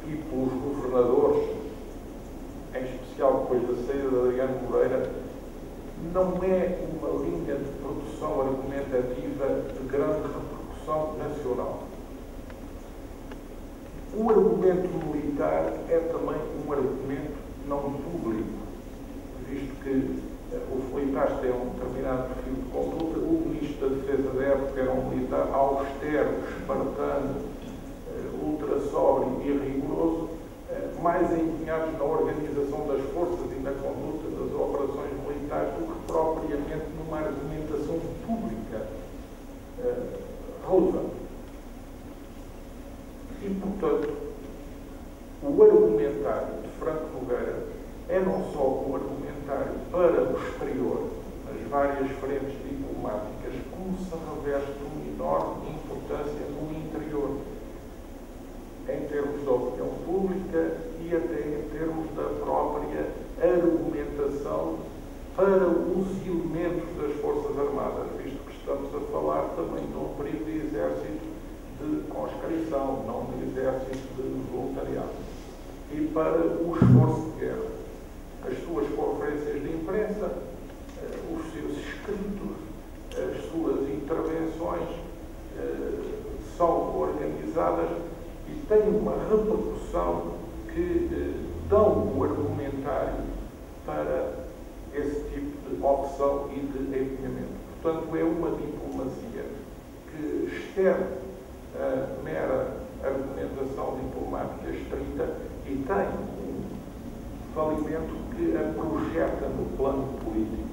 e pelos governadores, em especial depois da saída de Adriano Moreira, não é uma linha de produção argumentativa de grande repercussão nacional. O argumento militar é também um argumento não público, visto que os militares têm um determinado perfil de conduta. O ministro da Defesa da época era um militar austero, espartano, ultra sóbrio e rigoroso, mais empenhados na organização das forças e na conduta das operações militares do que propriamente numa argumentação pública relevante. E, portanto, o argumentário de Franco Nogueira é não só um argumentário para o exterior, nas várias frentes diplomáticas, como se reveste de uma enorme importância no interior, em termos da opinião pública e até em termos da própria argumentação para os elementos das Forças Armadas, visto que estamos a falar também de um período de exército de conscrição, não de exército de voluntariado. E para o esforço de guerra, as suas conferências de imprensa, os seus escritos, as suas intervenções são organizadas e têm uma repercussão que dão o argumentário para esse tipo de opção e de empenhamento. Portanto, é uma diplomacia que externe a mera argumentação diplomática estrita e tem um valimento que a projeta no plano político.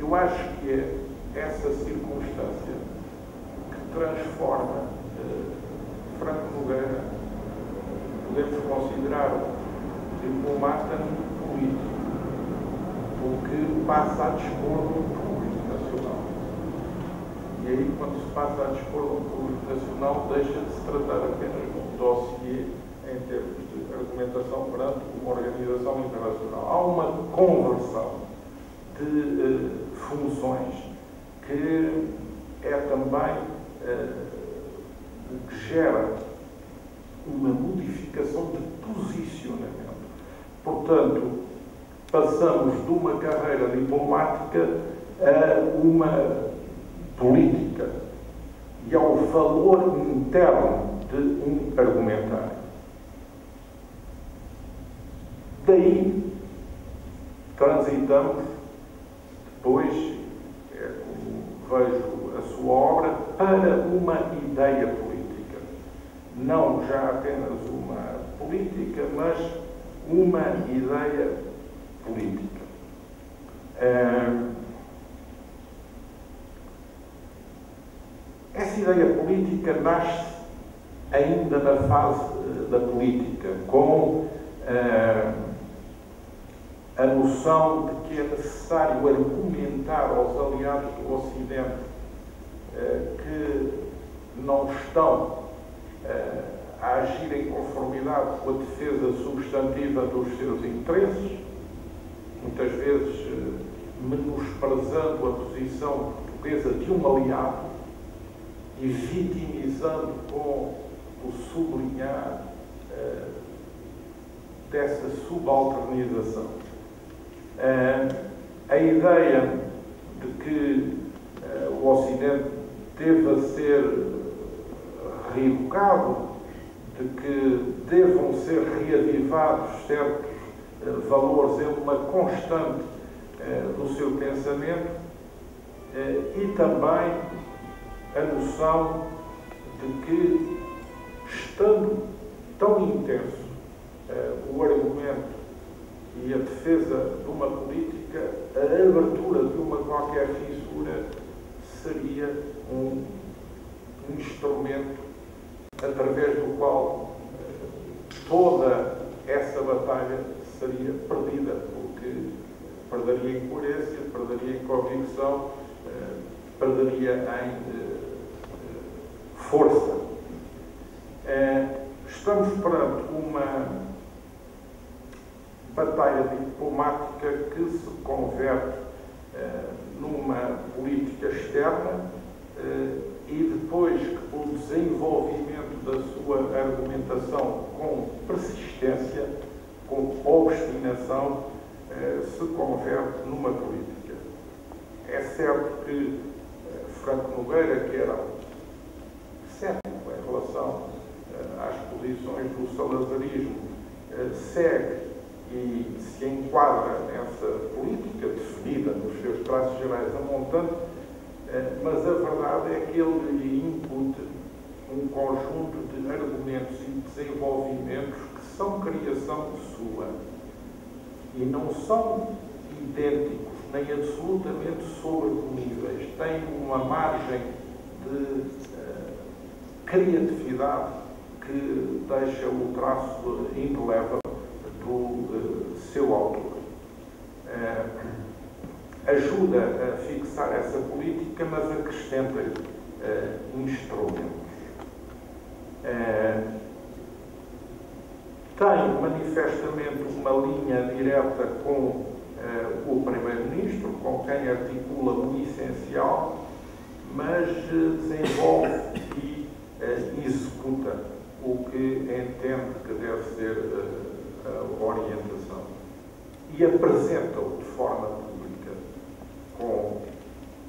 Eu acho que é essa circunstância que transforma Franco Nogueira, podemos considerar diplomata num político, porque passa a dispor de um público nacional. E aí, quando se passa a dispor de um público nacional, deixa de se tratar apenas de um dossiê em termos de argumentação perante uma organização internacional. Há uma conversão de funções que é também que gera uma modificação de posicionamento. Portanto, passamos de uma carreira diplomática a uma política e ao valor interno de um argumentário. Daí transitamos depois, como vejo a sua obra, para uma ideia política. Não já apenas uma política, mas uma ideia política. Essa ideia política nasce ainda na fase da política, com a noção de que é necessário argumentar aos aliados do Ocidente que não estão a agir em conformidade com a defesa substantiva dos seus interesses, muitas vezes menosprezando a posição portuguesa de um aliado e vitimizando com o sublinhar dessa subalternização. A ideia de que o Ocidente deva ser reeducado, de que devam ser reavivados certos valores em uma constante do seu pensamento e também a noção de que, estando tão intenso o argumento e a defesa de uma política, a abertura de uma qualquer fissura seria um instrumento através do qual toda essa batalha seria perdida, porque perderia em coerência, perderia em convicção, perderia em força. Estamos perante uma batalha diplomática que se converte numa política externa e depois que o desenvolvimento da sua argumentação com persistência, com obstinação, se converte numa política. É certo que Franco Nogueira, que era cético em relação às posições do salazarismo, segue e se enquadra nessa política definida nos seus traços gerais a montante, mas a verdade é que ele lhe incute um conjunto de argumentos e desenvolvimentos que são criação sua e não são idênticos nem absolutamente sobreponíveis, têm uma margem de criatividade que deixa o traço indelével do seu autor. Ajuda a fixar essa política, mas acrescenta instrumentos. Tem manifestamente uma linha direta com o Primeiro-Ministro, com quem articula o essencial, mas desenvolve e executa o que entende que deve ser a orientação. E apresenta-o de forma pública, com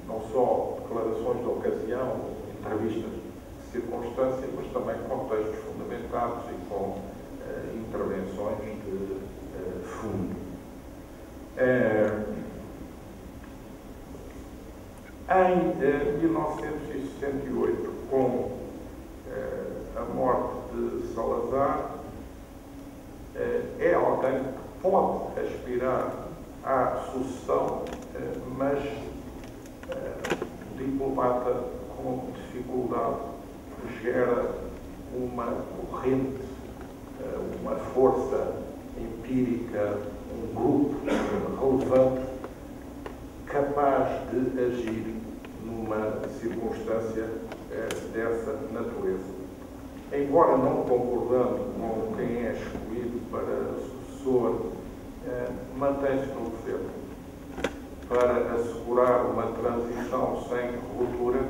não só declarações de ocasião, entrevistas de circunstância, mas também com textos fundamentados e com intervenções de fundo. Em 1968, com a morte de Salazar, é alguém que pode aspirar à sucessão, mas o diplomata com dificuldade gera uma corrente, uma força empírica, um grupo relevante capaz de agir numa circunstância dessa natureza. Embora não concordando com quem é escolhido para sucessor, mantém-se no governo para assegurar uma transição sem ruptura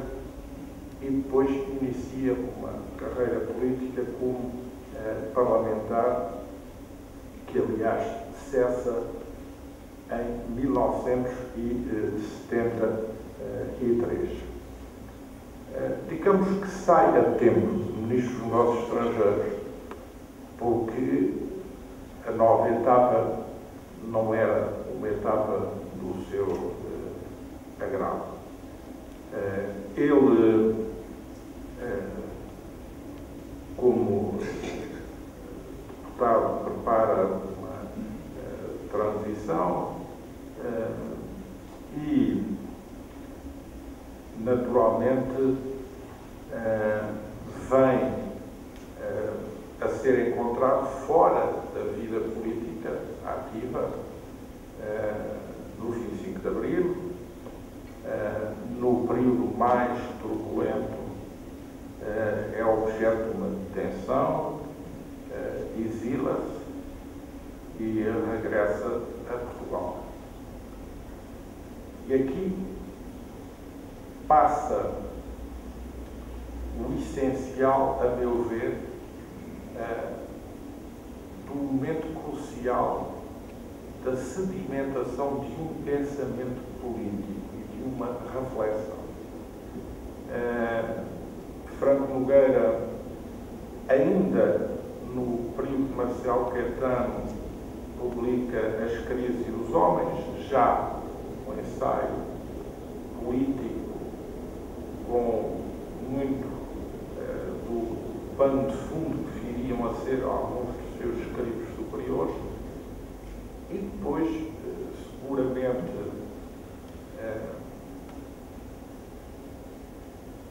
e depois inicia uma carreira política como parlamentar, que aliás cessa em 1973. Digamos que sai a tempo de Ministro dos Negócios Estrangeiros, porque a nova etapa não era uma etapa do seu agrado. Ele, como deputado, prepara uma transição e, naturalmente, vem a ser encontrado fora da vida política ativa no 25 de Abril, no período mais turbulento, é objeto de uma detenção, exila-se e regressa a Portugal. E aqui passa o essencial, a meu ver, do momento crucial da sedimentação de um pensamento político e de uma reflexão. Franco Nogueira, ainda no período de Marcelo Caetano, publica As Crises e os Homens, já um ensaio político com muito do pano de fundo que viriam a ser alguns dos seus escritos superiores, e depois, seguramente,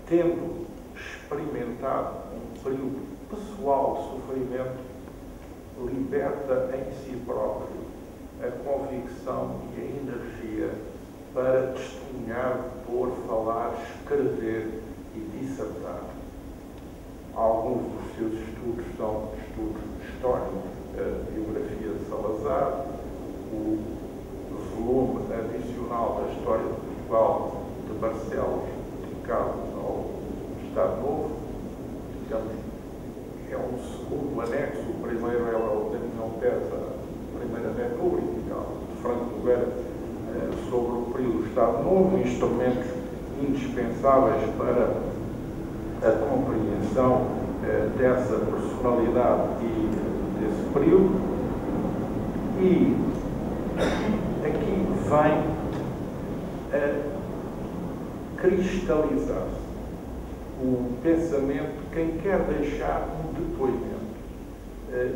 tendo experimentado um período pessoal de sofrimento, liberta em si próprio a convicção e a energia para testemunhar, pôr, falar, escrever e dissertar. Alguns dos seus estudos são estudos históricos, a biografia de Salazar, o volume adicional da história de Portugal de Barcelos, dedicado ao Estado Novo, digamos, é um segundo anexo. O primeiro é o Daniel Pérez, a Primeira República, de Franco Nogueira, sobre o período do Estado Novo. como instrumentos indispensáveis para a compreensão dessa personalidade e desse período. E aqui vem a cristalizar-se o pensamento de quem quer deixar um depoimento.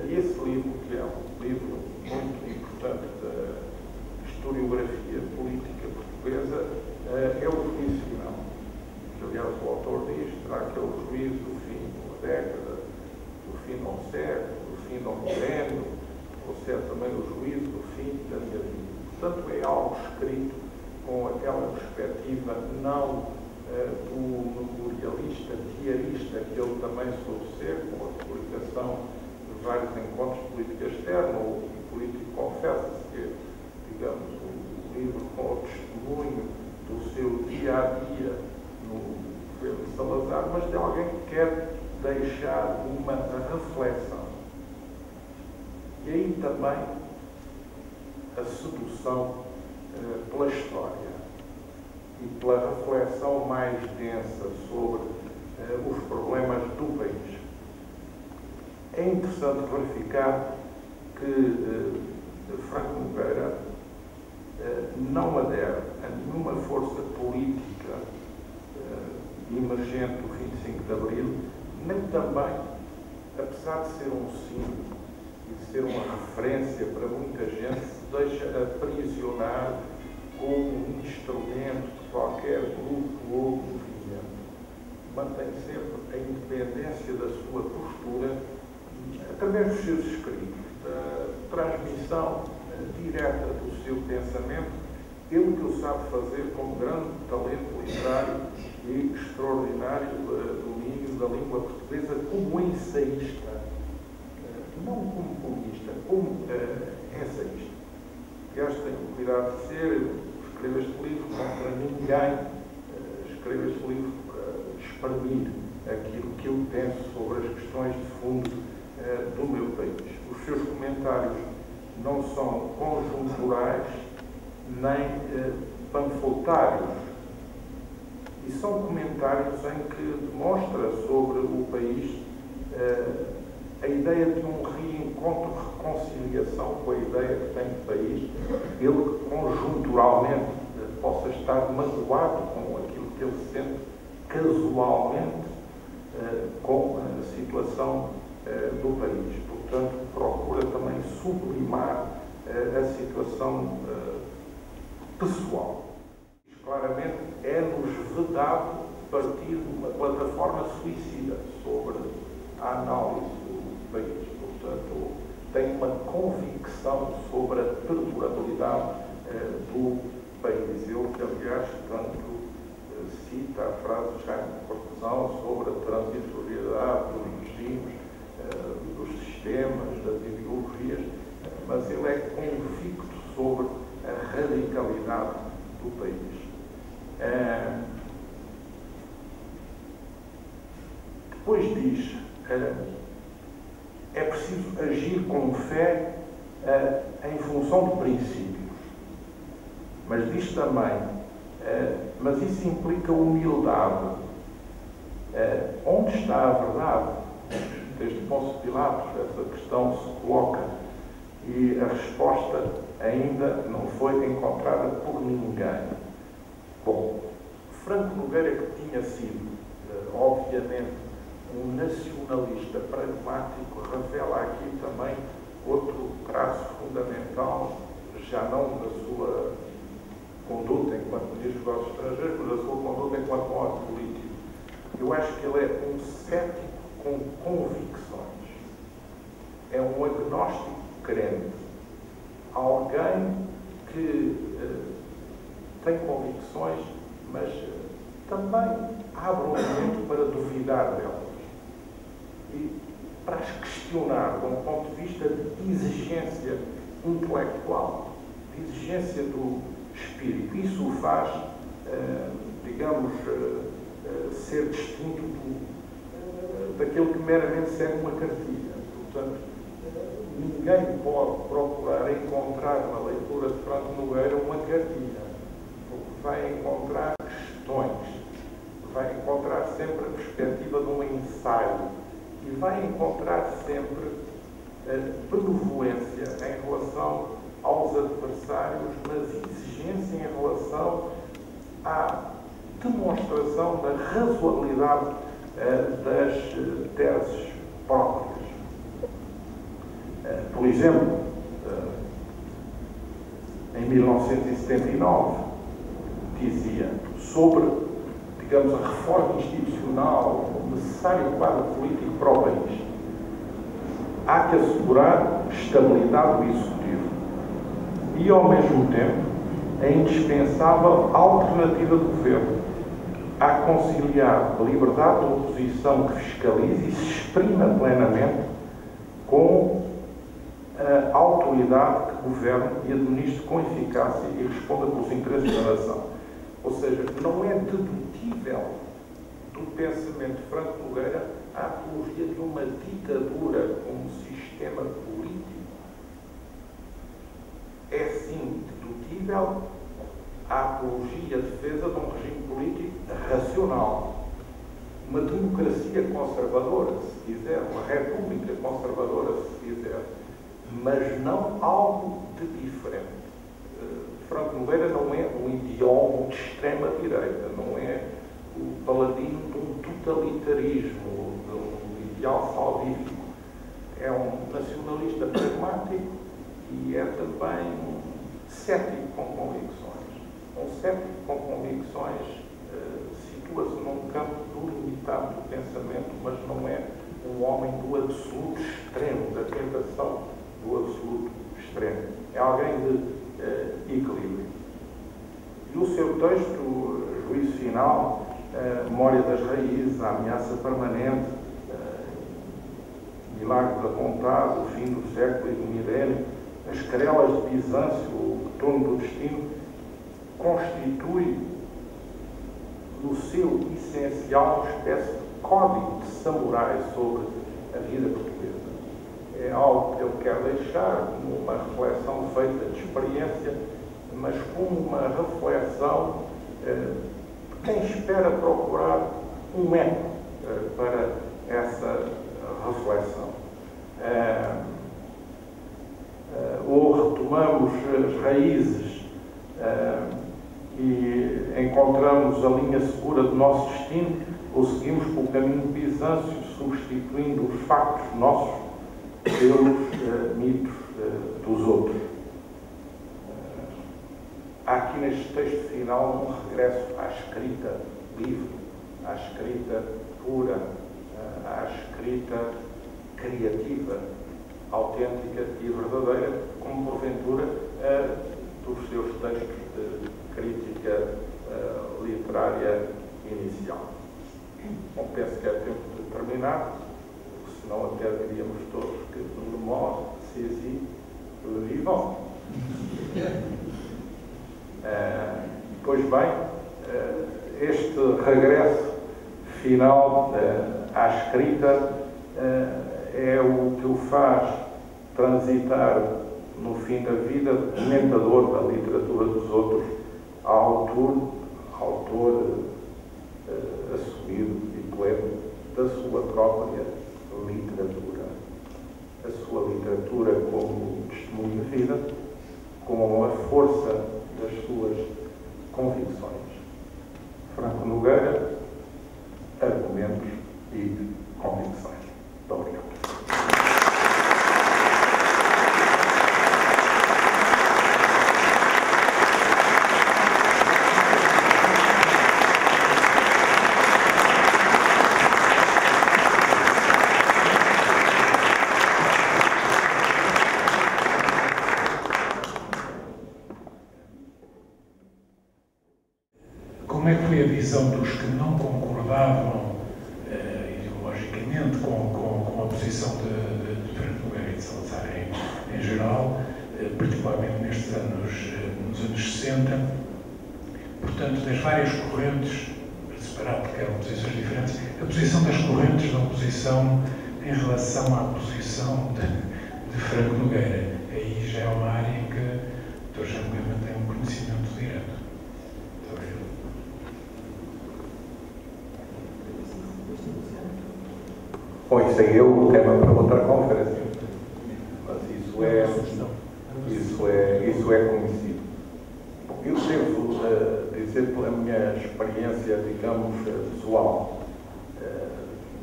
E esse livro, que é um livro muito importante da historiografia política portuguesa, é o Juízo Final. Que, aliás, o autor diz: será aquele juízo do fim de uma década, do fim de um século, do fim de um milénio, ou se é também o juízo do fim da minha vida. Portanto, é algo escrito com aquela perspectiva não do memorialista, diarista, que ele também soube ser, com a publicação de vários encontros de política externa, ou político confessa-se, que é, digamos, o livro com o testemunho do seu dia-a-dia no governo de Salazar, mas de alguém que quer deixar uma reflexão. E aí também a sedução pela história e pela reflexão mais densa sobre os problemas do país. É interessante verificar que Franco Nogueira não adere a nenhuma força política emergente do 25 de Abril, nem também, apesar de ser um símbolo e de ser uma referência para muita gente, se deixa aprisionar como um instrumento de qualquer grupo ou movimento. Mantém sempre a independência da sua postura através dos seus escritos, da transmissão direta do seu pensamento, ele que o sabe fazer com grande talento literário e extraordinário domínio da língua portuguesa como ensaísta, não como polemista, como ensaísta. Aliás, tenho cuidado de ser, escrevo este livro contra ninguém, escrevo este livro para exprimir aquilo que eu penso sobre as questões de fundo do meu país. Os seus comentários não são conjunturais nem panfletários, e são comentários em que demonstra sobre o país a ideia de um reencontro, reconciliação com a ideia que tem de país, ele que conjunturalmente possa estar magoado com aquilo que ele sente casualmente com a situação do país. Portanto, procura também sublimar a situação pessoal. Claramente é-nos vedado partir de uma plataforma suicida sobre a análise do país. Portanto, tem uma convicção sobre a perdurabilidade do país. Ele que, aliás, tanto cita a frase de Jaime Cortesão sobre a transitoriedade dos regimes, dos sistemas, das ideologias, mas ele é convicto sobre a radicalidade do país. Depois diz, é preciso agir com fé em função de princípios, mas diz também, mas isso implica humildade. Onde está a verdade? Desde Pôncio Pilatos essa questão se coloca e a resposta ainda não foi encontrada por ninguém. Bom, Franco Nogueira, que tinha sido, obviamente, um nacionalista pragmático, revela aqui também outro traço fundamental, já não da sua conduta enquanto Ministro dos Negócios Estrangeiros, mas da sua conduta enquanto homem político. Eu acho que ele é um cético com convicções. É um agnóstico crente. Alguém que tem convicções, mas também abre um momento para duvidar delas e para as questionar de um ponto de vista de exigência intelectual, de exigência do espírito. Isso o faz, digamos, ser distinto daquele que meramente segue uma cartilha. Portanto, ninguém pode procurar encontrar na leitura de Franco Nogueira uma cartilha. vai encontrar questões, vai encontrar sempre a perspectiva de um ensaio e vai encontrar sempre benevolência em relação aos adversários, mas exigência em relação à demonstração da razoabilidade das teses próprias. Por exemplo, em 1979, dizia sobre, digamos, a reforma institucional, o necessário quadro político para o país. Há que assegurar estabilidade do Executivo e, ao mesmo tempo, a indispensável alternativa do Governo a conciliar a liberdade de oposição que fiscalize e se exprima plenamente com a autoridade que governe e administre com eficácia e responda pelos interesses da nação. Ou seja, não é dedutível do pensamento de Franco Nogueira a apologia de uma ditadura como sistema político. É sim dedutível a apologia e a defesa de um regime político racional. Uma democracia conservadora, se quiser, uma república conservadora, se quiser, mas não algo de diferente. Franco Nogueira não é um ideólogo de extrema-direita, não é o paladino de um totalitarismo, de um ideal salvífico. É um nacionalista pragmático e é também um cético com convicções. Um cético com convicções situa-se num campo delimitado do pensamento, mas não é um homem do absoluto extremo, da tentação do absoluto extremo. É alguém de equilíbrio. E o seu texto, juízo final, Memória das Raízes, a ameaça permanente, Milagre da Vontade, o fim do século e do milénio, as querelas de Bizâncio, o retorno do destino, constitui no seu essencial uma espécie de código de samurai sobre a vida portuguesa. É algo que ele quer deixar como uma reflexão feita de experiência, mas como uma reflexão de quem espera procurar um eco para essa reflexão. Ou retomamos as raízes e encontramos a linha segura do nosso destino, ou seguimos pelo caminho de Bizâncio, substituindo os factos nossos pelos mitos dos outros. Há aqui neste texto final um regresso à escrita livre, à escrita pura, à escrita criativa, autêntica e verdadeira, como porventura dos seus textos de crítica literária inicial. Bom, penso que é tempo de terminar, senão até diríamos todos que le mort saisit le vivant. Pois bem, este regresso final à escrita é o que o faz transitar no fim da vida, comentador da literatura dos outros, autor assumido e pleno da sua própria literatura. A sua literatura como testemunho de vida, como a força das suas convicções. Franco Nogueira, argumentos e convicções. Muito obrigado. Como é que foi a visão dos que não concordavam ideologicamente com a posição de Franco Nogueira e de Salazar em geral, particularmente nestes anos, nos anos 60, portanto, das várias correntes, para separar porque eram posições diferentes, a posição das correntes da oposição em relação à posição de Franco Nogueira. Aí já é uma área em que o Dr. Jean Goema tem um conhecimento direto. Bom, isso aí é o tema para outra conferência. Mas isso é conhecido. Eu devo dizer, pela minha experiência, digamos, pessoal,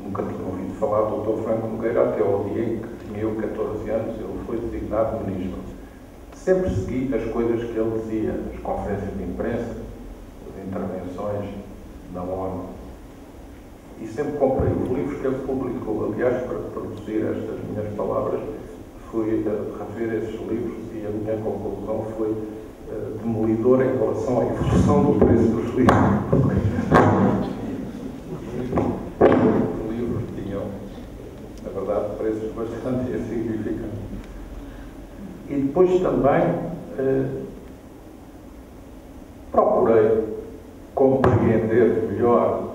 nunca tinha ouvido falar do Dr. Franco Nogueira até ao dia em que tinha eu 14 anos, ele foi designado ministro. Sempre segui as coisas que ele dizia, as conferências de imprensa, as intervenções na ONU. E sempre comprei os livros que ele publicou. Aliás, para produzir estas minhas palavras, fui rever esses livros e a minha conclusão foi demolidora em relação à evolução do preço dos livros. Os livros tinham, na verdade, preços bastante insignificantes. E depois também procurei compreender melhor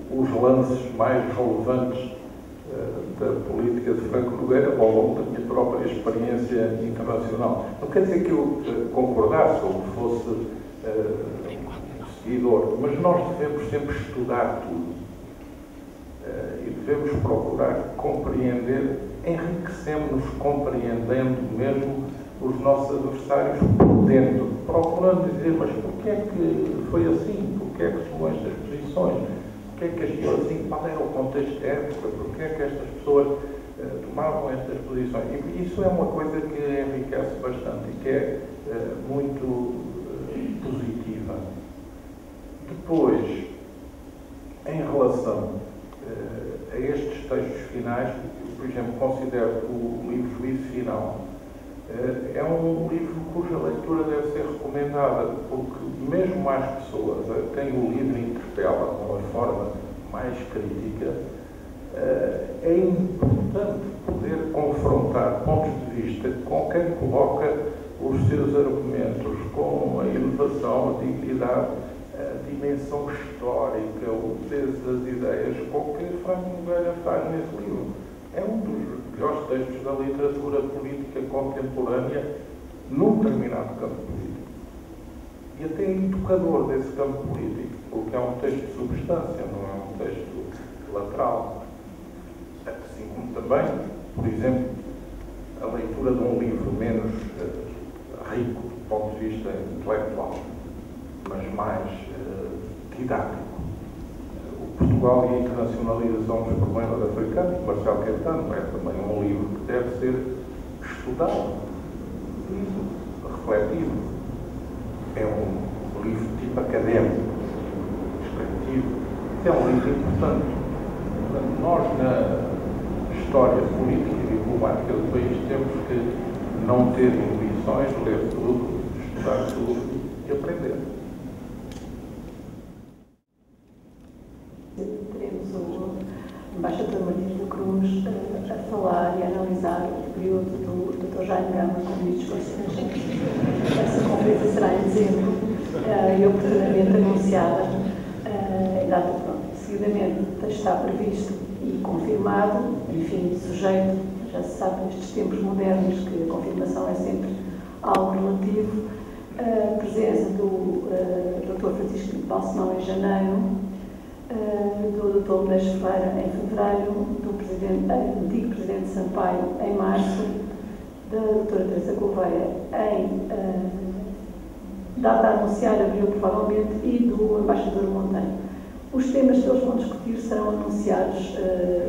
os lances mais relevantes da política de Franco Nogueira ao longo da minha própria experiência internacional. Não quer dizer que eu concordasse ou que fosse seguidor, mas nós devemos sempre estudar tudo e devemos procurar compreender, enriquecemos-nos compreendendo mesmo os nossos adversários por dentro, procurando dizer, mas porquê é que foi assim? Porquê é que tomou estas posições? Porquê é que as pessoas assim, qual era o contexto da época? Porquê é que estas pessoas tomavam estas posições? E isso é uma coisa que enriquece bastante e que é muito positiva. Depois, em relação a estes textos finais, eu, por exemplo, considero que o livro Juízo Final é um livro cuja leitura deve ser recomendada, porque mesmo às pessoas a quem o livro interpela de uma forma mais crítica, é importante poder confrontar pontos de vista com quem coloca os seus argumentos com a elevação, a dignidade, a dimensão histórica, o peso das ideias com que Franco Nogueira faz nesse livro. É um dos melhores textos da literatura política contemporânea num determinado campo político. E até é educador desse campo político, porque é um texto de substância, não é um texto lateral. Assim como também, por exemplo, a leitura de um livro menos rico do ponto de vista intelectual, mas mais didático. Portugal e a Internacionalização dos Problemas Africanos, Marcelo Caetano, é também um livro que deve ser estudado, lido, refletido. É um livro tipo académico, descritivo. É um livro importante. Portanto, nós, na história política e diplomática do país, temos que não ter inibições, ler tudo, estudar tudo e aprender. Teremos o embaixador Martins Cruz a falar e a analisar o período do Dr. Jaime Gama como ministro dos Estrangeiros. Essa conferência será em dezembro e oportunamente anunciada em data pronta. Seguidamente está previsto e confirmado, enfim, sujeito, já se sabe nestes tempos modernos que a confirmação é sempre algo relativo, a presença do Dr. Francisco de Balsemão em janeiro, do Dr. Menezes Ferreira em fevereiro, do antigo Presidente Sampaio em março, da Dra. Teresa Gouveia em data a anunciar, abril provavelmente, e do Embaixador Monteiro. Os temas que eles vão discutir serão anunciados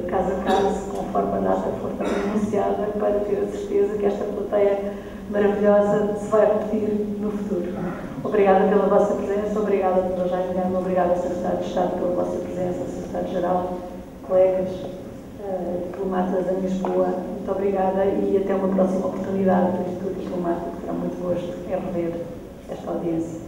caso a caso, conforme a data for também anunciada, para ter a certeza que esta plateia maravilhosa se vai repetir no futuro. Obrigada pela vossa presença, obrigada pela Jaime Gama, obrigada ao Secretário de Estado pela vossa presença, ao Secretário-Geral, colegas, diplomatas em Lisboa, muito obrigada e até uma próxima oportunidade do Instituto Diplomático, terá muito gosto em rever esta audiência.